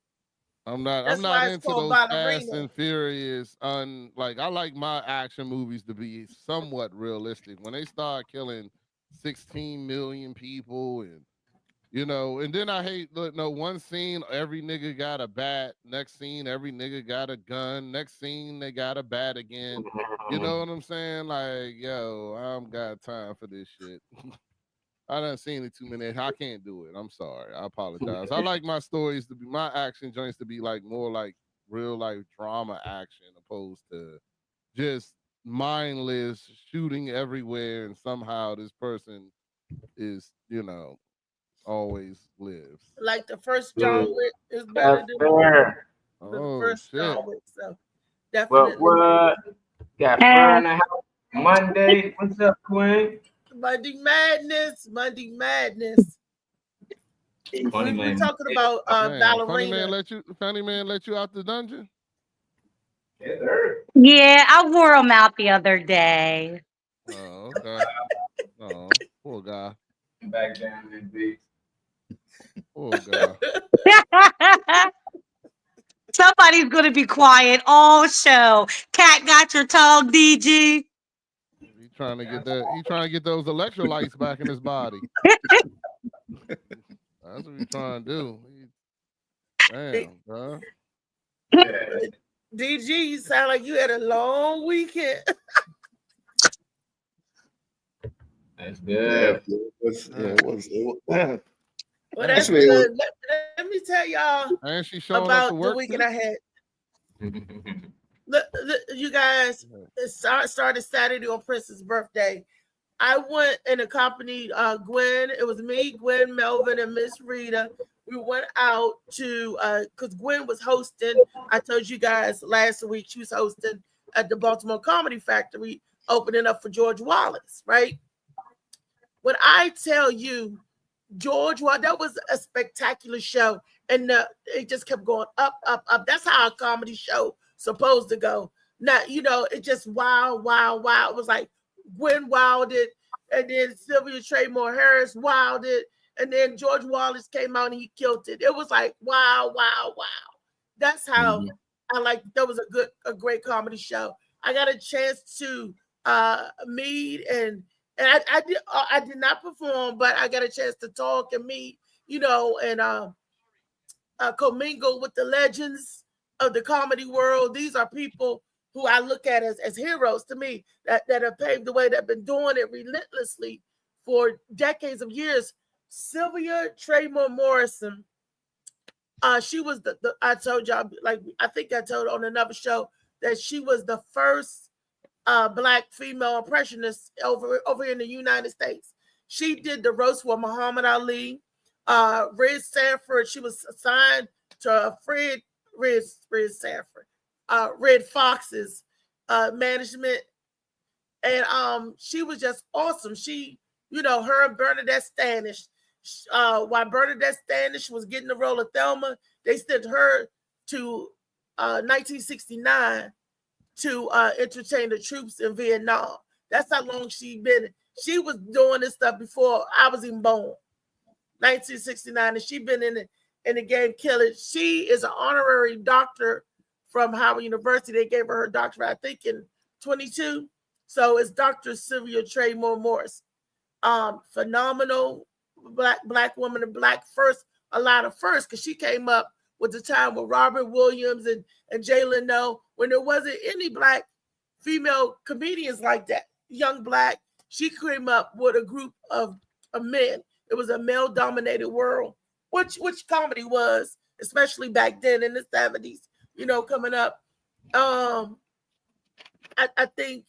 I'm not into those Fast and Furious. I like my action movies to be somewhat realistic. When they start killing 16 million people and then I hate one scene, every nigga got a bat. Next scene, every nigga got a gun. Next scene, they got a bat again. You know what I'm saying? Like, yo, I don't got time for this shit. I done seen it too many. I can't do it. I'm sorry. I apologize. I like my stories to be, my action joints to be like more like real life drama action opposed to just mindless shooting everywhere and somehow this person is, always lives. Like the first John Wick is better than the first John Wick. So definitely. What? Got Fur in the house Monday. What's up, Queen? Monday Madness. Funny We're talking about ballerina. Funny man let you out the dungeon? Yeah, I wore him out the other day. Oh, okay. Oh, poor guy. Back down in beach. Oh God. Somebody's gonna be quiet all show. Cat got your tongue, DG. He's trying to get those electrolytes back in his body. That's what he's trying to do. Damn, bro. DG, you sound like you had a long weekend. That's good. It was. Well, that's good. Let me tell y'all about the weekend I had. Look, you guys, it started Saturday on Prince's birthday. I went and accompanied Gwen. It was me, Gwen, Melvin, and Miss Rita. We went out to because Gwen was hosting. I told you guys last week she was hosting at the Baltimore Comedy Factory, opening up for George Wallace, right? When I tell you, George, that was a spectacular show, and it just kept going up, up, up. That's how a comedy show supposed to go. Now, it just wow. It was like Gwen wilded, and then Sylvia Traymore Harris wilded, and then George Wallace came out and he killed it. It was like wow. That's how I like. That was a great comedy show. I got a chance to meet and I did not perform, but I got a chance to talk and meet, and commingle with the legends of the comedy world. These are people who I look at as heroes to me that have paved the way, that have been doing it relentlessly for decades of years. Sylvia Traymore Morrison, she was the I told y'all, like I think I told on another show that she was the first Black female impressionist over in the United States. She did the roast for Muhammad Ali. Red Sanford, she was assigned to Red Sanford, Red Fox's management, and she was just awesome. She, her and Bernadette Stanish. While Bernadette Stanish was getting the role of Thelma, they sent her to 1969 to entertain the troops in Vietnam. That's how long she been. She was doing this stuff before I was even born. 1969, and she been in the game killing. She is an honorary doctor from Howard University. They gave her doctorate, I think, in 22. So it's Dr. Sylvia Trey-Moore Morris. Phenomenal black woman, and black first, a lot of first, because she came up with the time with Robert Williams and Jay Leno, when there wasn't any black female comedians like that. Young black, she came up with a group of men. It was a male-dominated world, which comedy was, especially back then in the 70s, coming up. I think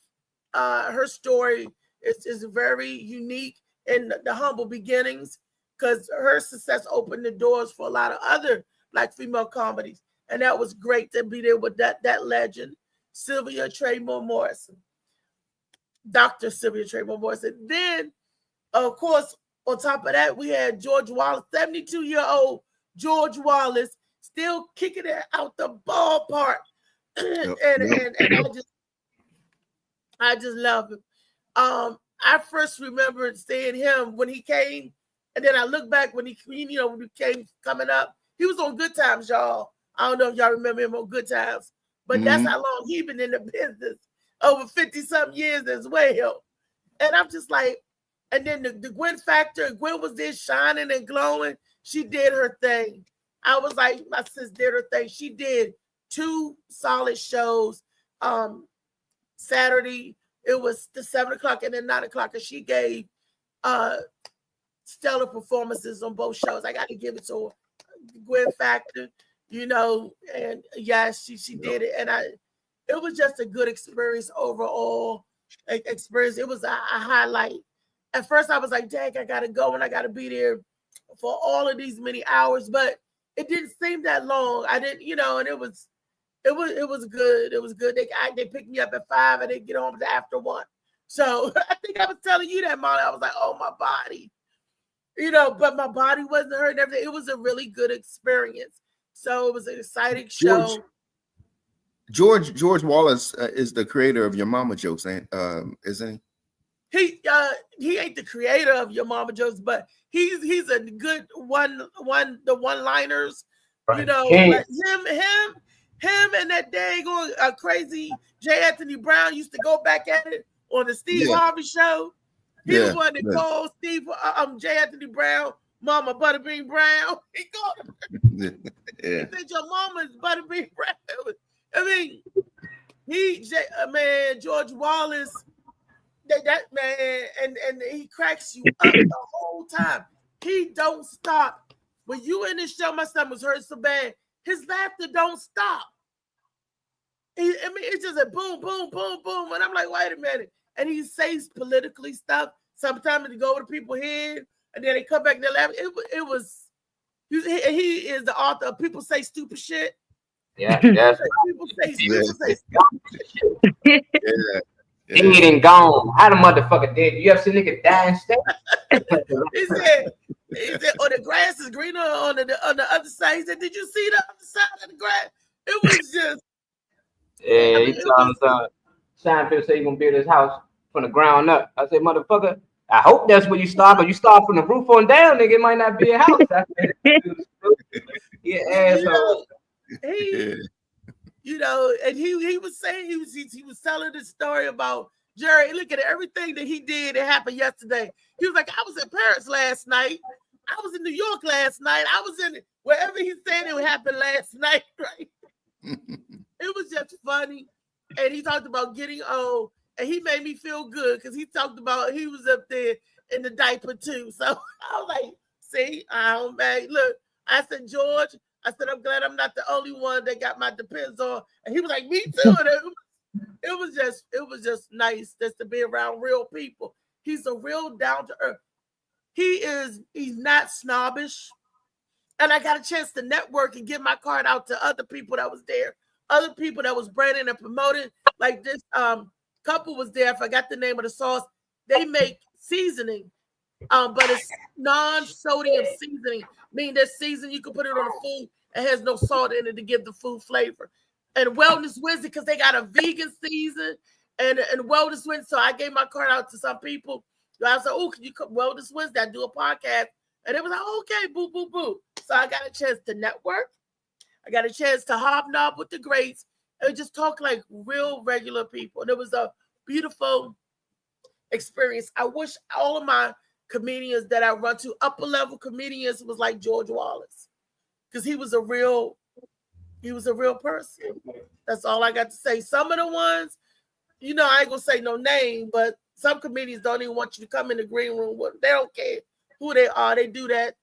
her story is very unique in the humble beginnings, because her success opened the doors for a lot of other black female comedies. And that was great to be there with that legend, Sylvia Trey-Moore Morrison, Dr. Sylvia Trey-Moore Morrison. Then, of course, on top of that, we had George Wallace, 72-year-old George Wallace, still kicking it out the ballpark. and I just love him. I first remember seeing him when he came, and then I look back when he came coming up. He was on Good Times, y'all. I don't know if y'all remember him on Good Times, but that's how long he been in the business, over 50-something years as well. And I'm just like, and then the Gwen factor, Gwen was there shining and glowing. She did her thing. I was like, my sis did her thing. She did 2 solid shows. Saturday, it was the 7 o'clock and then 9 o'clock, and she gave stellar performances on both shows. I got to give it to her. Gwen Factor, and yes, she did it. And it was just a good experience overall. Experience. It was a highlight. At first, I was like, dang, I got to go and I got to be there for all of these many hours, but it didn't seem that long. I didn't, and it was good. It was good. They picked me up at 5 and they get home after 1. So I think I was telling you that, Molly. I was like, oh, my body, but my body wasn't hurting. Everything. It was a really good experience. So it was an exciting show. George Wallace is the creator of Your Mama Jokes, isn't he? He ain't the creator of Your Mama Jokes, but he's a good one-liners. Right. Like him and that daggone crazy J. Anthony Brown used to go back at it on the Steve Harvey show. He was one that called J. Anthony Brown Mama Butterbean Brown. He called her. He said your mama is Butterbean Brown. I mean, George Wallace, that man, and he cracks you up the whole time. He don't stop. When you in this show, my stomach was hurt so bad. His laughter don't stop. It's just a boom, boom, boom, boom. And I'm like, wait a minute. And he says politically stuff. Sometimes they go over to people's head, and then they come back and they laugh. He is the author of People Say Stupid Shit. Yeah, that's people say stupid shit. Dead and gone. How the motherfucker dead? You ever see a nigga die and stay? He said, oh, the grass is greener on the other side. He said, did you see the other side of the grass? It was just. Yeah, he told us, Seinfeld said he's gonna build his house from the ground up. I said, motherfucker, I hope that's where you start, but you start from the roof on down, nigga. It might not be a house. I said, yeah, asshole. And he was saying he was telling this story about Jerry. Look at everything that he did that happened yesterday. He was like, I was in Paris last night. I was in New York last night. I was in wherever he said it would happen last night, right? It was just funny. And he talked about getting old, and he made me feel good because he talked about he was up there in the diaper too. So I was like, see, look, I said, George, I said, I'm glad I'm not the only one that got my depends on. And he was like, me too. And it was just nice just to be around real people. He's a real down to earth. He's not snobbish. And I got a chance to network and give my card out to other people that was there. Other people that was branding and promoting. Like this couple was there. I forgot the name of the sauce. They make seasoning. But it's non-sodium seasoning. Meaning that season you can put it on the food. It has no salt in it to give the food flavor. And Wellness Wednesday, because they got a vegan season and Wellness Wednesday. So I gave my card out to some people. I was like, oh, can you come Wellness Wednesday? I do a podcast. And it was like, okay, boo, boo, boo. So I got a chance to network. I got a chance to hobnob with the greats and just talk like real regular people. And it was a beautiful experience. I wish all of my comedians that I run to, upper level comedians, was like George Wallace, because he was a real person. That's all I got to say. Some of the ones, you know, I ain't gonna say no name, but some comedians don't even want you to come in the green room with them. They don't care who they are. They do that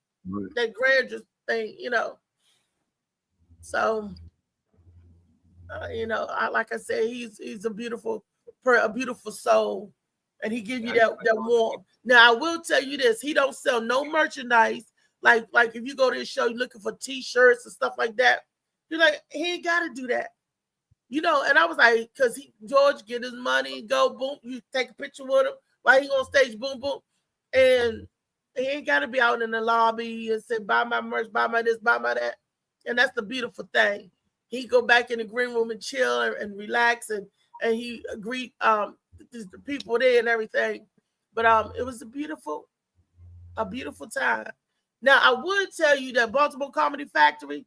grandeur thing, you know. So, you know, like I said, he's a beautiful soul, and he gives you that warmth. Now, I will tell you this: he don't sell no merchandise. Like if you go to his show, you're looking for T-shirts and stuff like that. You're like, he ain't got to do that, you know. And I was like, because George get his money, go boom, you take a picture with him while he on stage, boom boom, and he ain't got to be out in the lobby and say, buy my merch, buy my this, buy my that. And that's the beautiful thing. He go back in the green room and chill and relax, and he greet the people there and everything. But it was a beautiful time. Now, I would tell you that Baltimore Comedy Factory,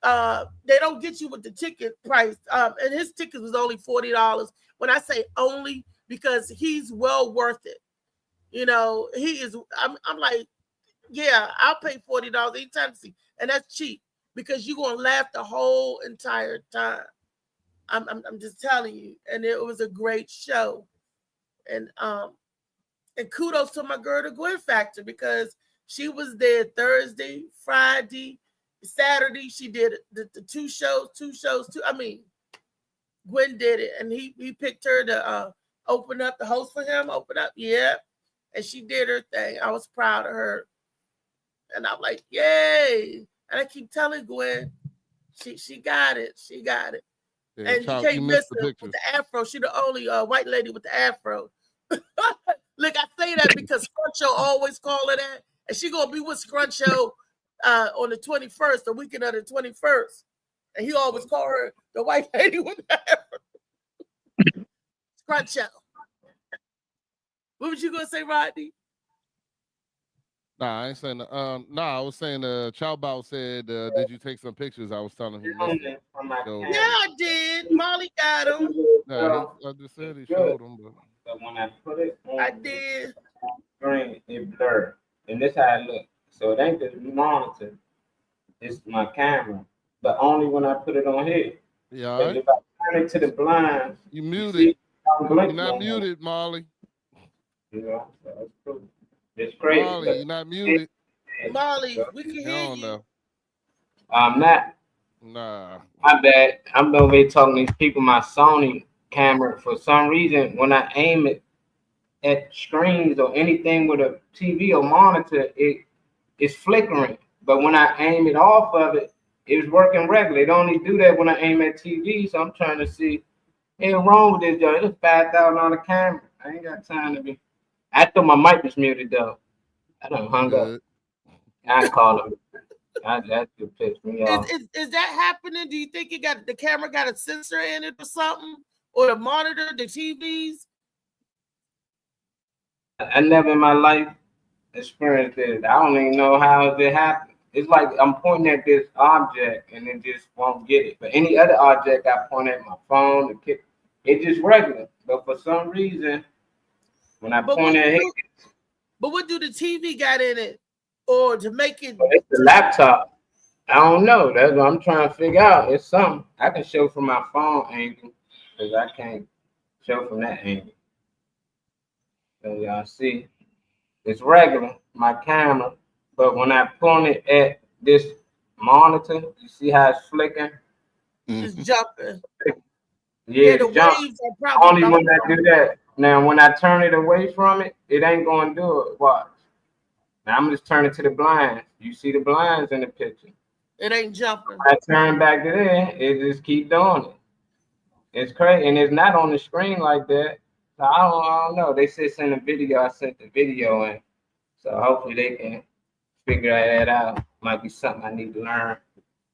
they don't get you with the ticket price. And his ticket was only $40. When I say only, because he's well worth it. You know, he is. I'm like, yeah, I'll pay $40 anytime to see, and that's cheap because you're gonna laugh the whole entire time. I'm just telling you, and it was a great show, and kudos to my girl, the Gwen Factor, because she was there Thursday, Friday, Saturday. She did the two shows. I mean, Gwen did it, and he picked her to open up, the host for him. Open up, yeah. And she did her thing. I was proud of her. And I'm like, yay. And I keep telling Gwen, she got it. She got it. Yeah, and you can't miss her with the afro. She the only white lady with the afro. Look, I say that because Scruncho always call her that. And she going to be with Scruncho on the 21st, the weekend of the 21st. And he always call her the white lady with the afro. Scruncho. What was you gonna say, Rodney? Nah, I ain't saying. I was saying. Chow Bao said, "Did you take some pictures?" I was telling him. Yeah, I did. Molly got them. No, I just said he showed them, but when I put it on, I did. Screen, it blurred, and this how it look. So it ain't the monitor. It's my camera, but only when I put it on here. Yeah. Right. If I turn it to the blind, you muted. You're not muted, Molly. Yeah, that's true. It's crazy. Molly, you're not muted. Molly, we can hear you. Know. I'm not. Nah. My bad. I'm over here talking to these people. My Sony camera, for some reason, when I aim it at screens or anything with a TV or monitor, it's flickering. But when I aim it off of it, it's working regular. It only do that when I aim at TV. So I'm trying to see. Ain't wrong with this, Joe. It's $5,000 camera. I ain't got time to be. I thought my mic was muted though. I done hung up. I call him. That just pissed me off. Is that happening? Do you think the camera got a sensor in it or something? Or the monitor, the TVs? I never in my life experienced this. I don't even know how it happened. It's like I'm pointing at this object and it just won't get it. But any other object I point at, my phone, it just regular. But for some reason, when I point at it. But what do the TV got in it? Or to make it? It's the laptop. I don't know. That's what I'm trying to figure out. It's something I can show from my phone angle because I can't show from that angle. So y'all see, it's regular, my camera. But when I point it at this monitor, you see how it's flicking? It's jumping. Yeah, the waves are probably only when I do that. Now, when I turn it away from it, it ain't going to do it. Watch. Now, I'm just turning to the blinds. You see the blinds in the picture. It ain't jumping. When I turn back to there, it just keep doing it. It's crazy. And it's not on the screen like that. So I don't know. They said send a video. I sent the video in. So hopefully they can figure that out. Might be something I need to learn.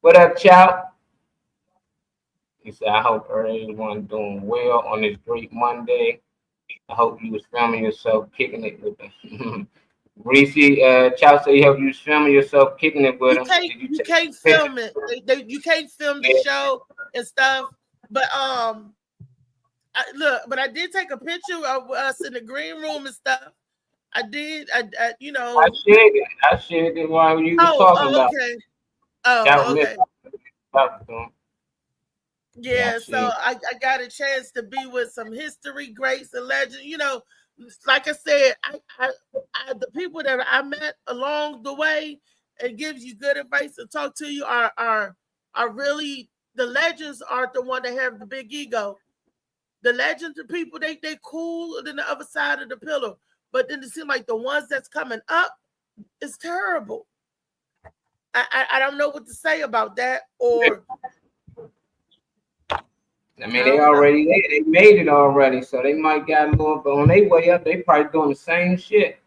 What up, Chow? He said, I hope everyone doing well on this great Monday. I hope you was filming yourself kicking it with them. Reese, Chow said he hope you was filming yourself kicking it with him. You can't film it. You can't film the show and stuff. But I look, but I did take a picture of us in the green room and stuff. I did. I you know. I shared it while you was talking about. Okay. That Okay. was Yeah, so I got a chance to be with some history greats and legends. You know, like I said, I the people that I met along the way and gives you good advice and talk to you are really the legends aren't the one that have the big ego. The legends, the people they cool than the other side of the pillar, but then it seems like the ones that's coming up is terrible. I don't know what to say about that or. I mean, they already there. They made it already, so they might got a little. But on their way up, they probably doing the same shit.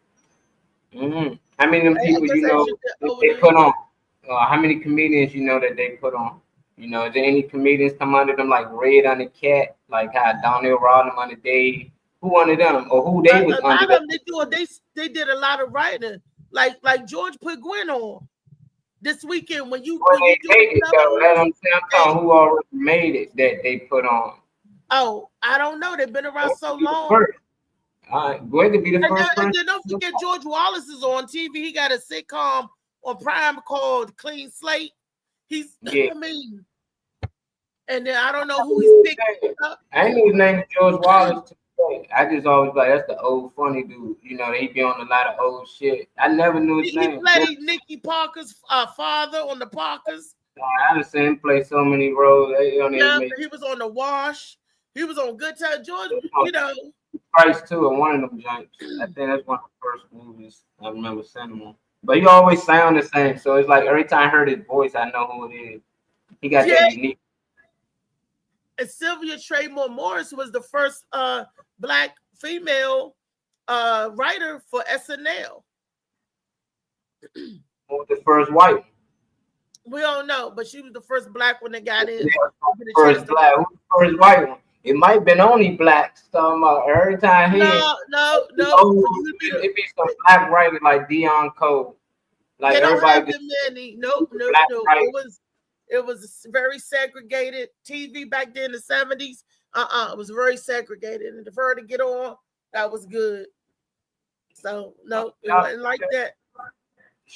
Mm-hmm. How many of them people you know they put on? How many comedians you know that they put on? You know, is there any comedians come under them like Red on the Cat, like how Donnell Rodham on the Dave? Who under them or who they was under? A lot of them they did a lot of writing. Like George put Gwen on this weekend when you made it though. I'm talking who already made it that they put on. Oh, I don't know. They've been around so long. All right, Gwen could be the first person. And then don't forget George Wallace is on TV. He got a sitcom on Prime called Clean Slate. I mean, and then I don't know who he's picking up. I ain't know his name is George Wallace. I just always like that's the old funny dude. You know, he be on a lot of old shit. I never knew his name. He played Nicky Parker's father on the Parkers. I've seen him play so many roles. He was on The Wash. He was on Good Time. George, you know. Price too in one of them joints. I think that's one of the first movies I remember seeing him on. But he always sound the same, so it's like every time I heard his voice, I know who it is. He got that unique. And Sylvia Traymore Morris was the first Black female writer for SNL. Who was the first white one? We don't know, but she was the first Black one that got in. First Black, who was the first white one? It might have been only Blacks talking about every time here. No. It'd be some Black writer like Dion Cole. Like they don't everybody. Have many. No. It was very segregated TV back then in the 70s. It was very segregated. And for her to get on, that was good. So no, it wasn't like that.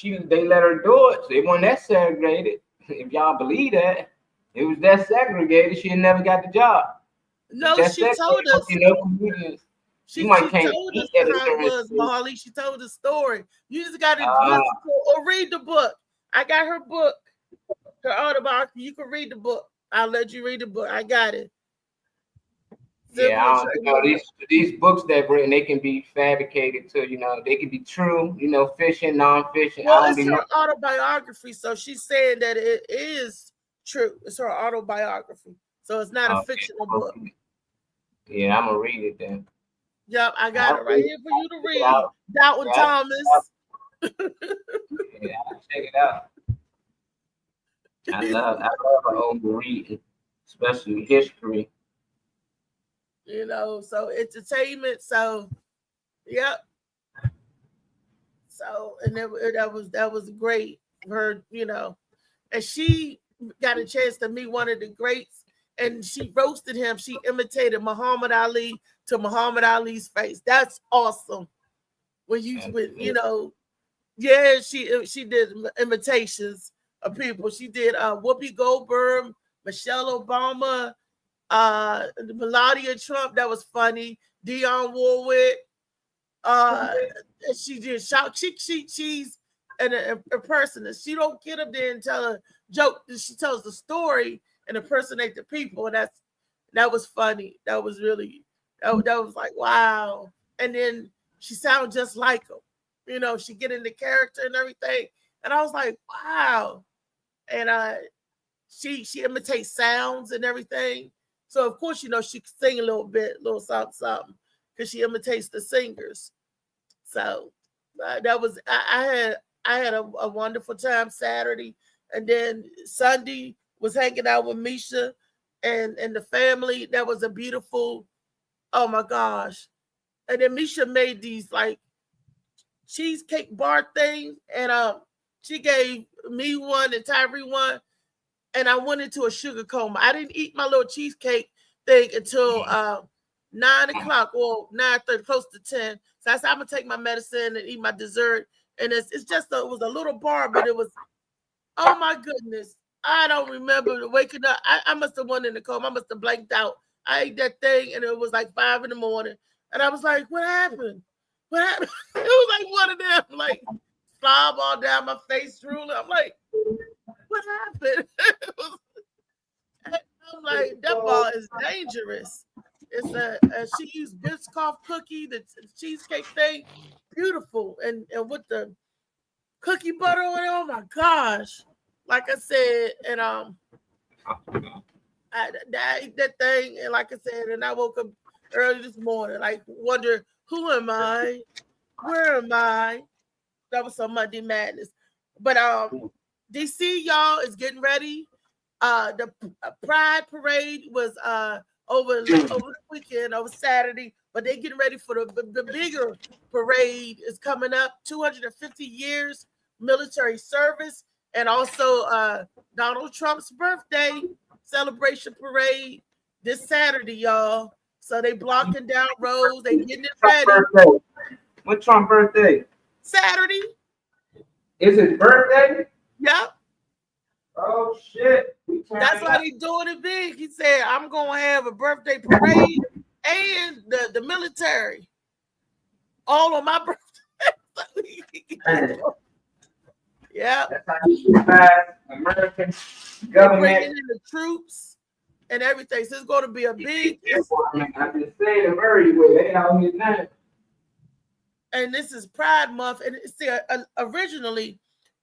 They let her do it. So it wasn't that segregated. If y'all believe that, it was that segregated. She never got the job. No, she told us. She told us how it was, Molly. She told the story. You just got to listen to or read the book. I got her book, her autobiography. You can read the book. I'll let you read the book. I got it. Yeah, these books that written, they can be fabricated too. You know, they can be true. You know, fiction, non-fiction. Well, it's her autobiography, so she's saying that it is true. It's her autobiography, so it's not a fictional book. Yeah, I'm gonna read it then. Yep, I got it right here for you to read. Dalton Thomas. Yeah, I'll check it out. I love an old reading, especially history. You know, so entertainment. So, yep. So, and that was great. Her, you know, and she got a chance to meet one of the greats, and she roasted him. She imitated Muhammad Ali to Muhammad Ali's face. That's awesome. When you know, yeah, she did imitations of people. She did Whoopi Goldberg, Michelle Obama, Melania Trump. That was funny. Dionne Warwick. She did shout. She's a person. She don't get up there and tell a joke. She tells the story and impersonate the people. And that was funny. That was really that was like wow. And then she sounded just like him. You know, she get into character and everything. And I was like, wow. And she imitates sounds and everything. So of course, you know, she can sing a little bit, little something, because she imitates the singers. So that was I had a wonderful time Saturday, and then Sunday was hanging out with Misha and the family. That was a beautiful. Oh my gosh! And then Misha made these like cheesecake bar things, and she gave me one and Tyree one. And I went into a sugar coma. I didn't eat my little cheesecake thing until 9 o'clock or 9:30, close to 10. So I said, I'm gonna take my medicine and eat my dessert. And it was a little bar, but it was, oh my goodness. I don't remember waking up. I must have went in the coma. I must have blanked out. I ate that thing and it was like 5 in the morning. And I was like, what happened? What happened? It was like one of them, like slob all down my face, drooling. I'm like, what happened? I'm like, that ball is dangerous. It's she used Biscoff cookie, the cheesecake thing, beautiful, and with the cookie butter on it. Oh my gosh! Like I said, and I ate that thing, and like I said, and I woke up early this morning, like wonder who am I? Where am I? That was some Monday madness. But DC, y'all, is getting ready. The Pride Parade was over the weekend, over Saturday, but they're getting ready for the bigger parade is coming up. 250 years military service, and also Donald Trump's birthday celebration parade this Saturday, y'all. So they blocking down roads, they getting it ready. Birthday. What's Trump's birthday? Saturday. Is his birthday? Yep. Oh shit. That's why they doing it big. He said, I'm gonna have a birthday parade and the military all on my birthday. Yeah. That's how you survive American government. Bringing in the troops and everything. So it's gonna be a big. I've been saying to Murray with they out here now. And this is Pride Month, and see, originally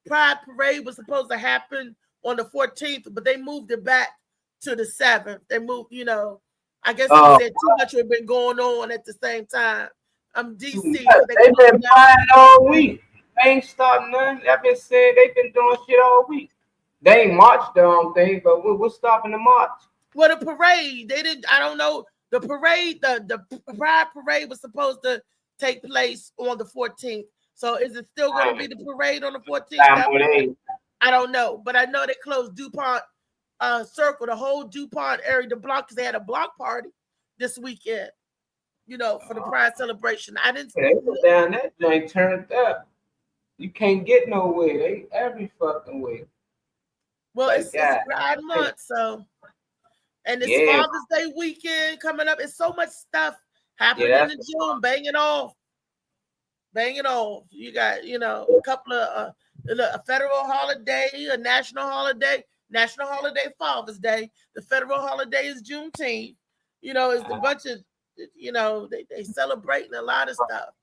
Pride Parade was supposed to happen on the 14th, but they moved it back to the 7th. They moved, I guess they said too much had been going on at the same time. I'm DC. They've been flying all week. They ain't starting nothing. I've been saying they've been doing shit all week. They ain't marched on things, but what's stopping the march? Well, the parade, they didn't, I don't know. The parade, the Pride Parade was supposed to take place on the 14th. So is it still going to be the parade on the 14th? I don't know, but I know they closed DuPont Circle, the whole DuPont area, the block, because they had a block party this weekend, for the Pride celebration. I didn't see down that joint turned up. You can't get nowhere. They every fucking way. Well, it's Pride Month, so, and it's Father's Day weekend coming up. It's so much stuff happening in June. Bang it off. You got, a couple of a federal holiday, a national holiday, Father's Day. The federal holiday is Juneteenth. It's a bunch of, they celebrating a lot of stuff.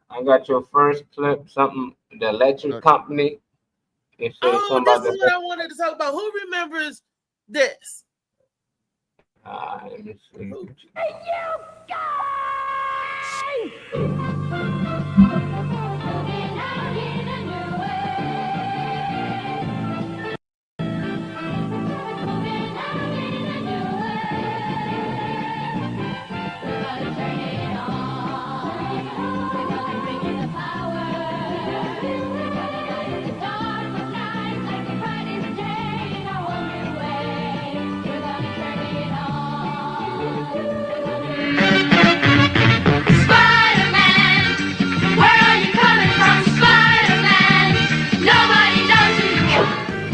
I got your first clip, something, the electric company. This is what I wanted to talk about. Who remembers this? Let me see. Hey, you guys!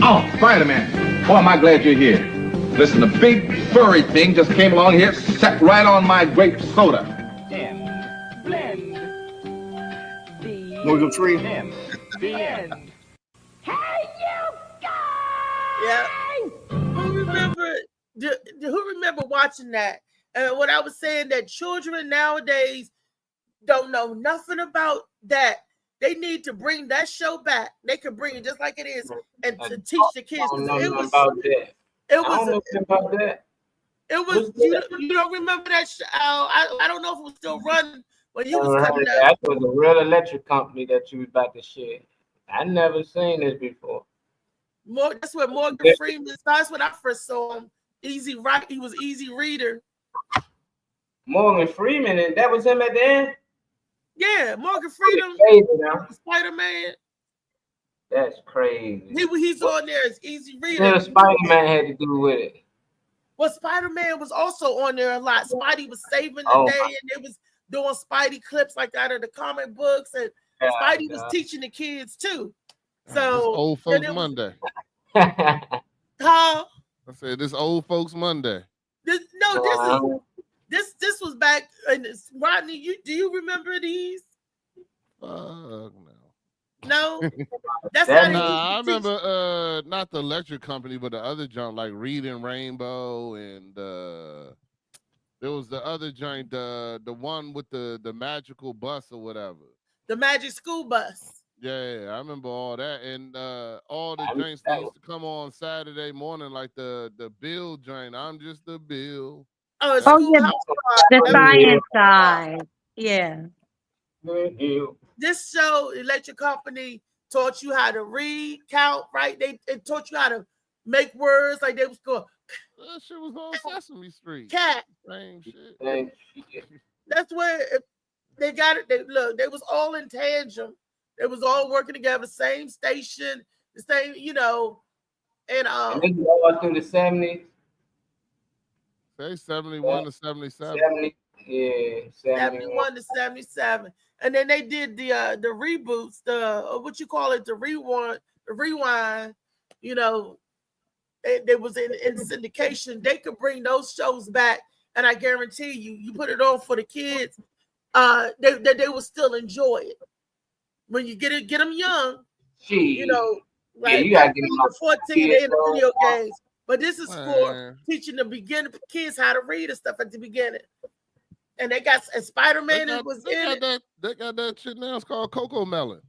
Oh, Spider-Man. Boy, am I glad you're here. Listen, a big furry thing just came along here, sat right on my grape soda. Blend. Morgan Freeman. The end. Hey, you guys! Yeah. Who remember watching that? And what I was saying, that children nowadays don't know nothing about that. They need to bring that show back. They can bring it just like it is and to teach the kids. I don't know about that. You don't remember that show? I don't know if it was still running when you was coming up. That was a real electric company that you was about to share. I never seen this before. That's where Morgan Freeman starts. When I first saw him. Easy Writer. He was Easy Reader. Morgan Freeman, and that was him at the end? Yeah, Morgan Freeman, Spider-Man. That's crazy. He's on there as Easy Reader. What Spider-Man had to do with it? Well, Spider-Man was also on there a lot. Spidey was saving the Oh, day, and they was doing Spidey clips like out of the comic books, and yeah, Spidey was teaching the kids too. This So old then folks it was, Monday. huh? I said this old folks Monday. This was back. And Rodney, do you remember these? No. No, that's That how they used to I teach. remember not the electric company, but the other junk like Reading Rainbow, and there was the other joint, the one with the magical bus or whatever. The Magic School Bus. Yeah, I remember all that, and all the joints that used to come on Saturday morning, like the Bill joint. I'm just the Bill. Oh, yeah, the science guy. Yeah. This show, Electric Company, taught you how to read, count, right? It taught you how to make words. Like they was going. That shit was on Sesame Street. Cat. Same shit. That's where they got it. They was all in tandem. They was all working together, same station, the same, and they go all through the 70s. Say 71 to 77. 70, yeah, 71 to 77. And then they did the reboots, what you call it, the rewind, they was in syndication. They could bring those shows back, and I guarantee you put it on for the kids, they will still enjoy it. When you get them young, like you gotta get them 14, they in the video games. But this is for teaching the beginning kids how to read and stuff at the beginning. And they got Spider-Man was in it. They got that shit now. It's called Coco Melon.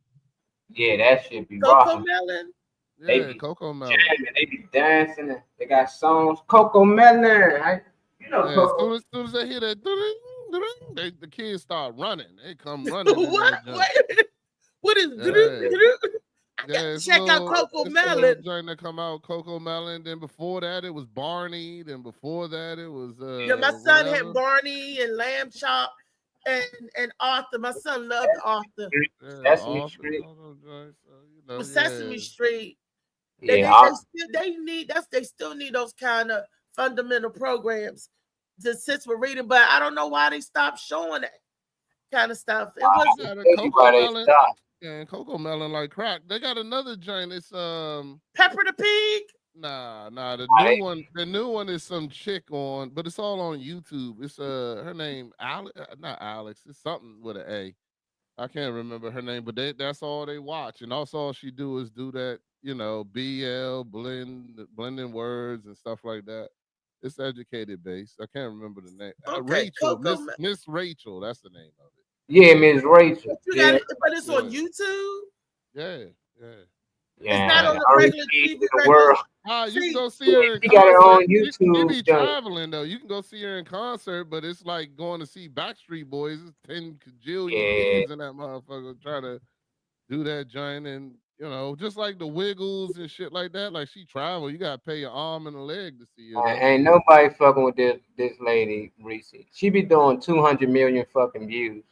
Yeah, that shit be Coco rocking. Melon. Yeah, Coco Melon. They be dancing. They got songs. Coco Melon. Right? Coco. As soon as they hear that, the kids start running. They come running. What is I gotta check out Coco Melon. Joint that come out, Coco Melon. Then before that, it was Barney. Then before that, it was my son had Barney and Lamb Chop and Arthur. My son loved Arthur. Sesame Street. Sesame Street. Yeah, they still need those kind of fundamental programs to since we're reading, but I don't know why they stopped showing that kind of stuff. It wasn't Coco Melon. Yeah, Coco Melon like crack. They got another joint. It's Pepper the Pig. Nah. The new one is some chick on, but it's all on YouTube. It's her name not Alex. It's something with an A. I can't remember her name, but that's all they watch, and also all she do is do that, BL blending words and stuff like that. It's educated based. I can't remember the name. Okay, Rachel, Miss Rachel. That's the name of it. Yeah, Miss Rachel. But it's on YouTube. Yeah. It's not on the regular TV. World. You can go see her in She got her own concert. YouTube. She be traveling though. You can go see her in concert, but it's like going to see Backstreet Boys. It's 10 kajillion kids in that motherfucker trying to do that joint, and just like the Wiggles and shit like that. Like she travel, you gotta pay your arm and a leg to see her. Ain't nobody fucking with this lady, Reese. She be doing 200 million fucking views.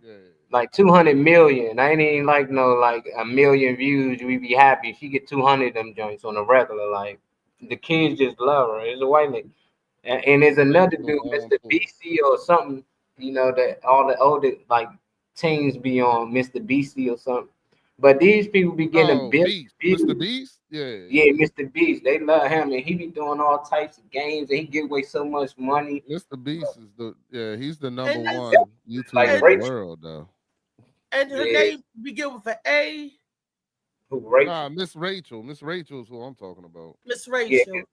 Yeah. Like 200 million. I ain't even like a million views. We be happy. She get 200 of them joints on a regular. Like the kids just love her. It's a white lady. And there's another dude, Mr. BC or something. That all the older like teens be on Mr. BC or something. But these people be getting Mr. Beast? Yeah. Yeah, Mr. Beast. They love him, and he be doing all types of games, and he give away so much money. Mr. Beast is he's the number one YouTuber in the world, though. And her name begin with an A. Who, Rachel? Nah, Miss Rachel. Miss Rachel is who I'm talking about. Miss Rachel.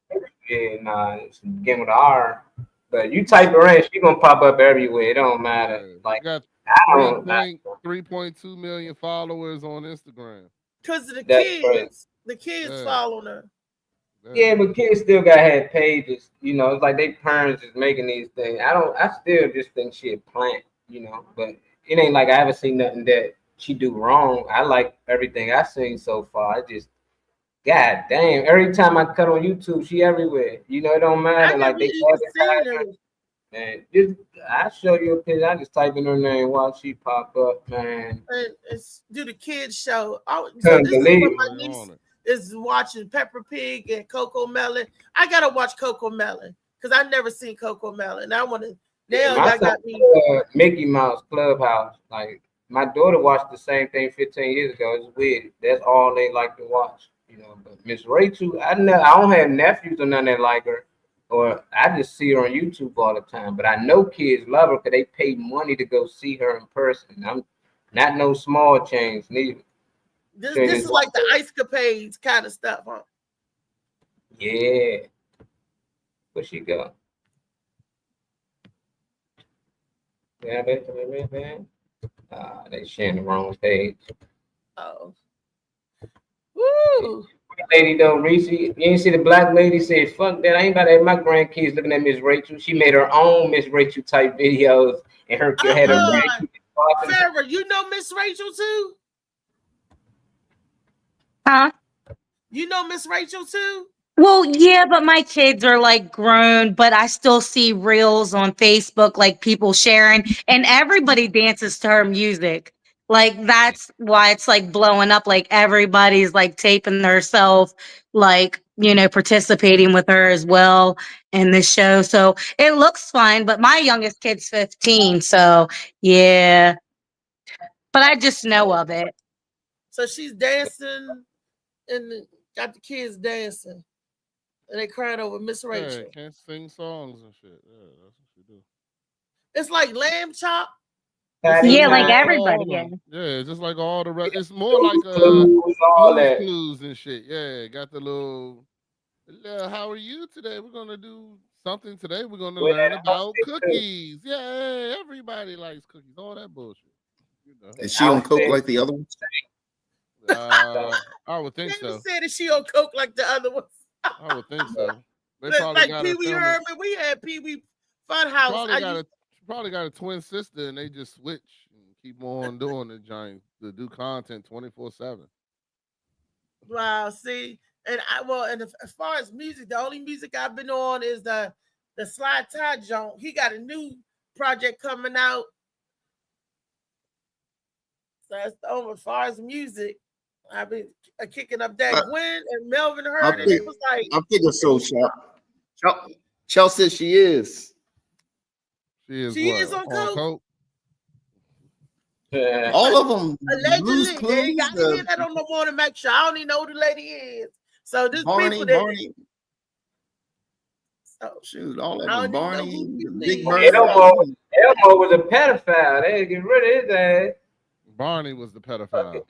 It's begin with an R. But you type her in, she gonna pop up everywhere. It don't matter. Like got 3.2 million followers on Instagram. Because of the kids. Crazy. The kids following her. Yeah, but kids still gotta have pages. It's like they parents is making these things. I still just think she a plant, but it ain't like I haven't seen nothing that she do wrong. I like everything I've seen so far. I just, god damn, every time I cut on YouTube, she everywhere. It don't matter. Like they man, I show you a picture. I just type in her name while she pop up, man. And it's do the kids show. So this is what my niece is watching Peppa Pig and Coco Melon. I gotta watch Coco Melon because I've never seen Coco Melon. I want to. Now My y'all got son, me. Mickey Mouse Clubhouse. Like my daughter watched the same thing 15 years ago. It's weird. That's all they like to watch, you know. But Miss Rachel, I don't have nephews or none that like her, or I just see her on YouTube all the time. But I know kids love her because they pay money to go see her in person. I'm not no small change neither. This is like the Ice Capades kind of stuff, huh? Yeah. Where she go? Yeah, they sharing the wrong page. Oh. Woo! Lady though, Reese, you ain't see the black lady said, "Fuck that! I ain't about to have my grandkids looking at Miss Rachel." She made her own Miss Rachel type videos, and her had a grandkid. Farrah, you know Miss Rachel too? Huh? You know Miss Rachel too? Well, yeah, but my kids are like grown, but I still see reels on Facebook, like people sharing, and everybody dances to her music. Like that's why it's like blowing up. Like everybody's like taping herself, like, you know, participating with her as well in this show. So it looks fun, but my youngest kid's 15. So yeah, but I just know of it. So she's dancing and got the kids dancing. And they crying over Miss Rachel. Yeah, can't sing songs and shit. Yeah, that's what she do. It's like Lamb Chop. Yeah, like everybody. Yeah. Yeah, just like all the rest. It's more like Clues and shit. Yeah, got the little. How are you today? We're gonna do something today. We're gonna learn about cookies. Yeah, everybody likes cookies. All that bullshit. You know. Is she on coke like the other ones? I would think so. Said that she on coke like the other ones. I would think so. They like Pee Wee Herman. We had Pee Wee Funhouse. She probably got a twin sister, and they just switch and keep on doing the giant to do content 24/7. Wow, see, and as far as music, the only music I've been on is the Sly Ty Joint. He got a new project coming out. So that's the only, as far as music, I've been kicking up that Gwen and Melvin heard it. It was like I figure so, Chell says she is. She is on coke. All of them. Allegedly, they ain't got to hear that on the morning Mac show. I don't even know who the lady is. So this people that shoot, all of them. Barney, Big Elmo was a pedophile. They get rid of his ass. Barney was the pedophile.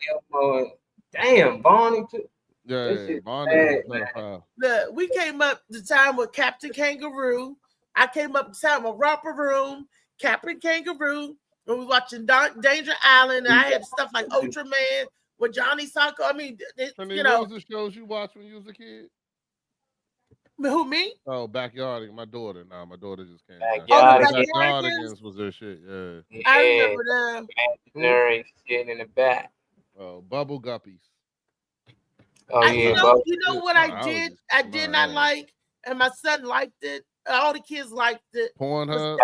Damn, Barney too. Yeah, Barney was a pedophile. Look, we came up the time with Captain Kangaroo. I came up the time with Romper Room, Captain Kangaroo. When we watching Danger Island, and I had stuff like Ultraman with Johnny Sacco. I mean, you know, what was the shows you watched when you was a kid? Who, me? Oh, Backyardigans. My daughter. Nah, my daughter just came. Backyardigans was their shit. Yeah. I remember them. Imaginary shit in the back. Oh, Bubble Guppies. Oh yeah. You know what I did? I did not like, and my son liked it. All the kids liked it. Pornhub.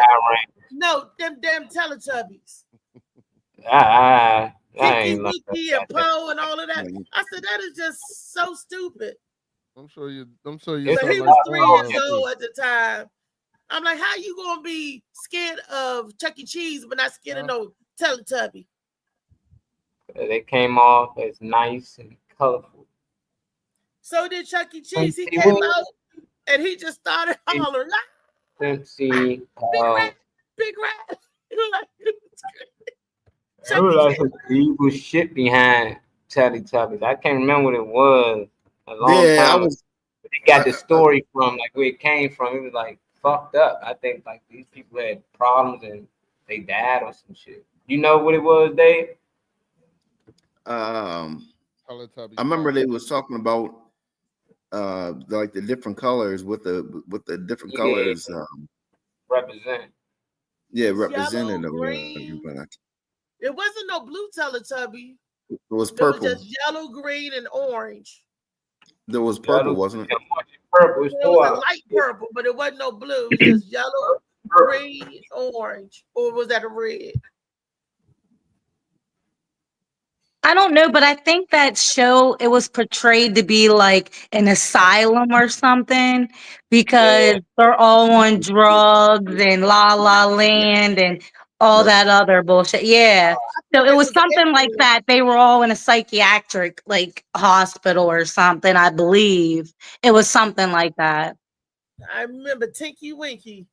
No, them damn Teletubbies. Tiki Wiki and Poe and all of that. I said that is just so stupid. I'm sure you. So he was 3 years old at the time. I'm like, how you gonna be scared of Chuck E. Cheese but not scared of no Teletubby? They came off as nice and colorful. So did Chuck E. Cheese. He came out and he just started hollering. Simpsy. Big rat. There was like some evil shit behind Teletubbies. I can't remember what it was. A long time. They got the story from, like where it came from. It was like fucked up. I think like these people had problems and they died or some shit. You know what it was, Dave? I remember they was talking about like the different colors with the different colors represent. Yeah, represented them. It wasn't no blue Teletubby. It was purple. It was just yellow, green, and orange. There was purple, wasn't it? Purple. It was a light purple, but it wasn't no blue. It was just yellow, green, orange, or was that a red? I don't know, but I think that show it was portrayed to be like an asylum or something because they're all on drugs and La La Land and all that other bullshit. Yeah. So it was something like that. They were all in a psychiatric like hospital or something, I believe. It was something like that. I remember Tinky Winky.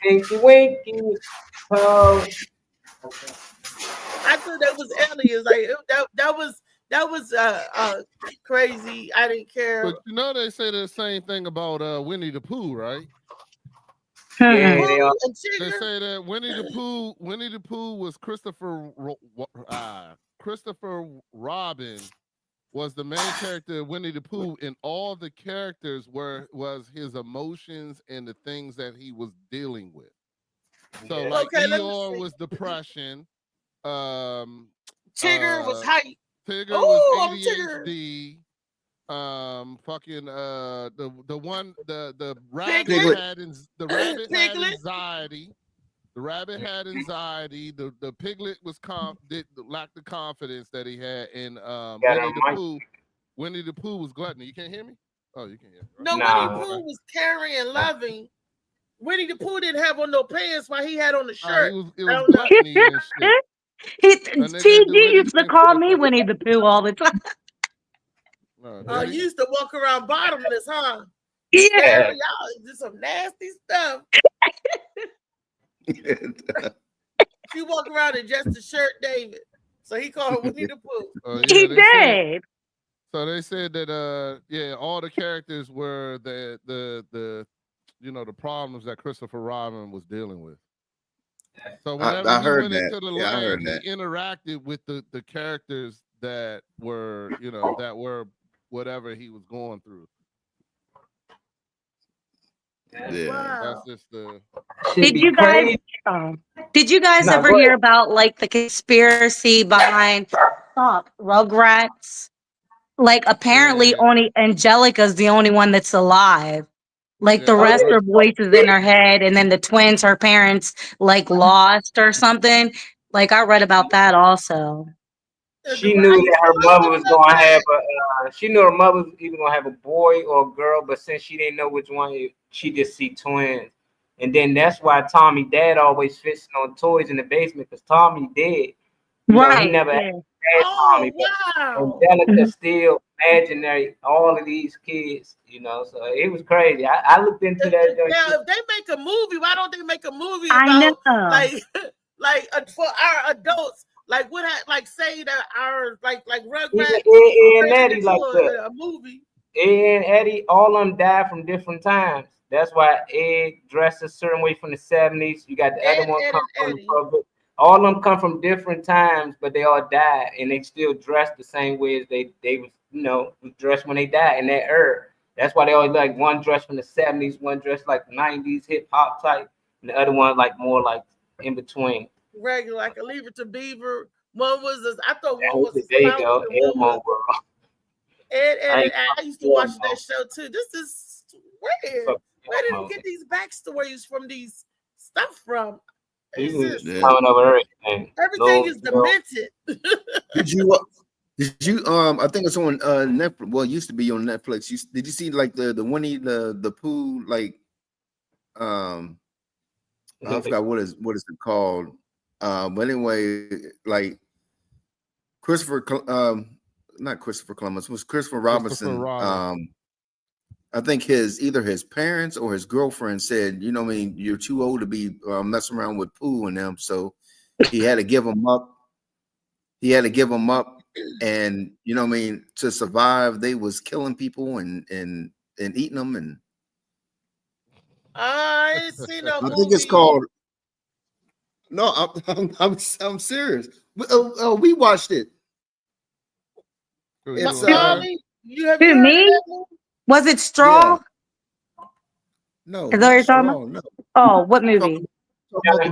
Tinky Winky. Oh. I thought that was aliens. Like that was crazy. I didn't care. But you know they say the same thing about Winnie the Pooh, right? Yeah, they say that Winnie the Pooh was Christopher Robin was the main character of Winnie the Pooh, and all the characters was his emotions and the things that he was dealing with. So like Eeyore was depression. Tigger was hype. Tigger was ADHD. Fucking the rabbit had anxiety. The rabbit had anxiety. The piglet was lacked the confidence that he had. And Winnie the Pooh was gluttony. You can't hear me? Oh, you can hear me. Right? No, Winnie the Pooh was caring and loving. Winnie the Pooh didn't have on no pants while he had on the shirt. It was gluttony and shit. TG used to call me Winnie the Pooh all the time. You used to walk around bottomless, huh? Yeah. Y'all did some nasty stuff. She walked around in just a shirt, David. So he called her Winnie the Pooh. He did. So they said that all the characters were the problems that Christopher Robin was dealing with. So whenever he went into the land, he interacted with the characters that were, whatever he was going through. Yeah. That's just the. Did you guys ever hear about like the conspiracy behind Rugrats? Like apparently only Angelica's the only one that's alive. Like the rest are voices in her head, and then the twins, her parents, like lost or something. Like I read about that also. She knew that her mother was gonna have she knew her mother was either gonna have a boy or a girl, but since she didn't know which one, she just see twins. And then that's why Tommy dad always fixing on toys in the basement because Tommy dead. Right. He never had Tommy. Wow. Angelica still imaginary all of these kids, so it was crazy. I looked into that. Now, if they make a movie, why don't they make a movie about like for our adults? Like what? Like say that our like Rugrats and Eddie like that. A movie. Ed and Eddie, all of them died from different times. That's why Ed dressed a certain way from the 70s. You got the other one come from the public. All of them come from different times, but they all died, and they still dressed the same way as they was dressed when they died in that era. That's why they always like one dressed from the 70s, one dressed like 90s hip hop type, and the other one like more like in between. Regular, like a Leave It to Beaver. One was I thought one was there you go. And I used to watch that show too. This is weird. Where did you get these backstories from these stuff from? Coming over everything. Everything is demented. Did you I think it's on Netflix. Well, it used to be on Netflix. Did you see like the Winnie the Pooh like I forgot what is it called? But anyway, like not Christopher Columbus, it was Christopher Robinson. I think either his parents or his girlfriend said, you're too old to be messing around with Pooh and them. So he had to give him up. And to survive, they was killing people and eating them. And I ain't seen no movie. I think it's called. No, I'm serious. We watched it. It's you have heard me? Was it Straw? Yeah. No. Is that what you're talking about? No. Oh, what movie?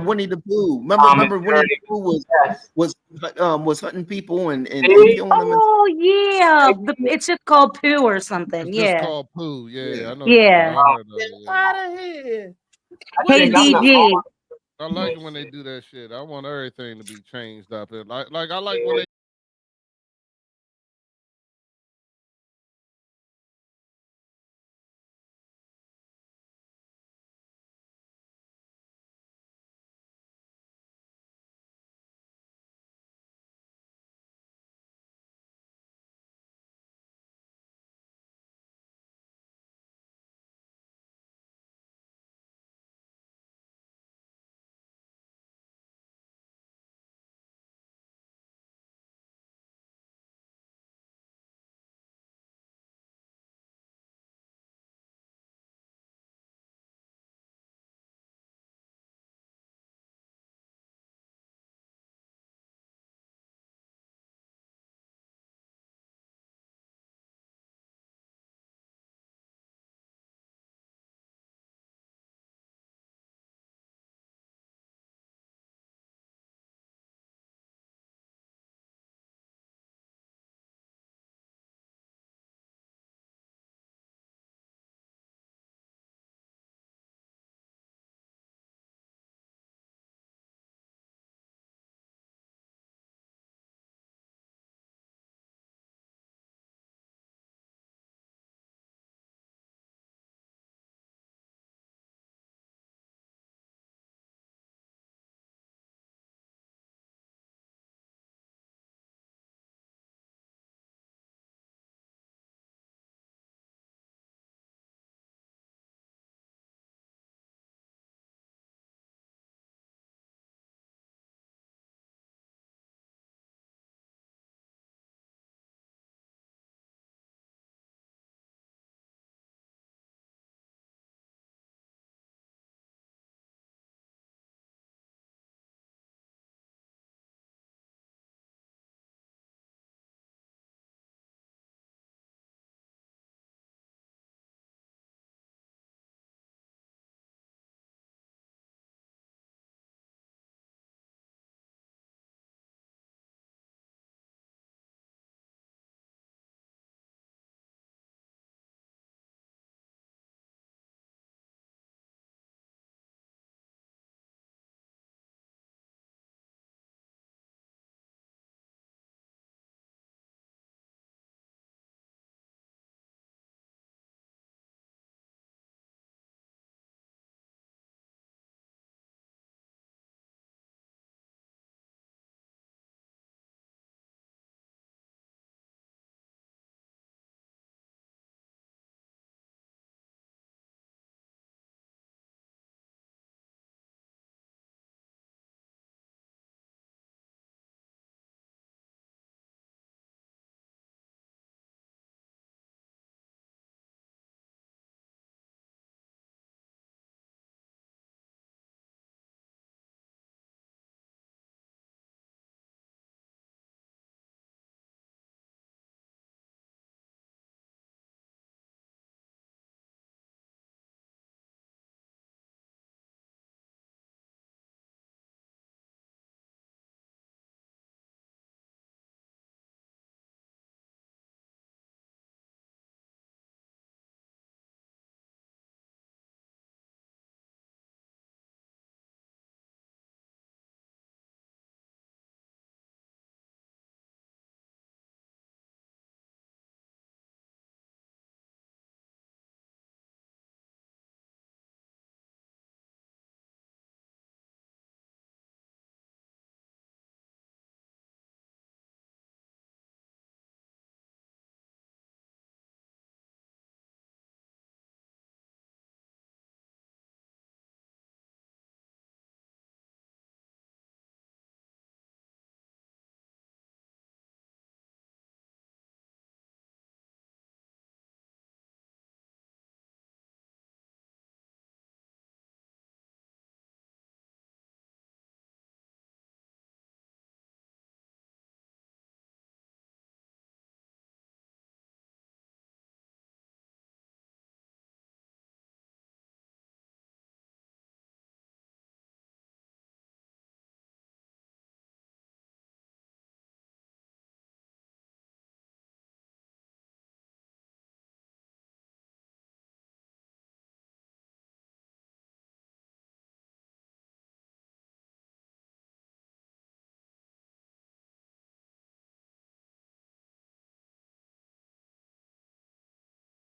Winnie the Pooh. Remember Winnie the Pooh was hunting people and killing them. Oh yeah, it's just called Pooh or something. It's called Pooh. Yeah, I know. Yeah. Get out of here. Hey DG. I like it when they do that shit. I want everything to be changed up. And like I like when they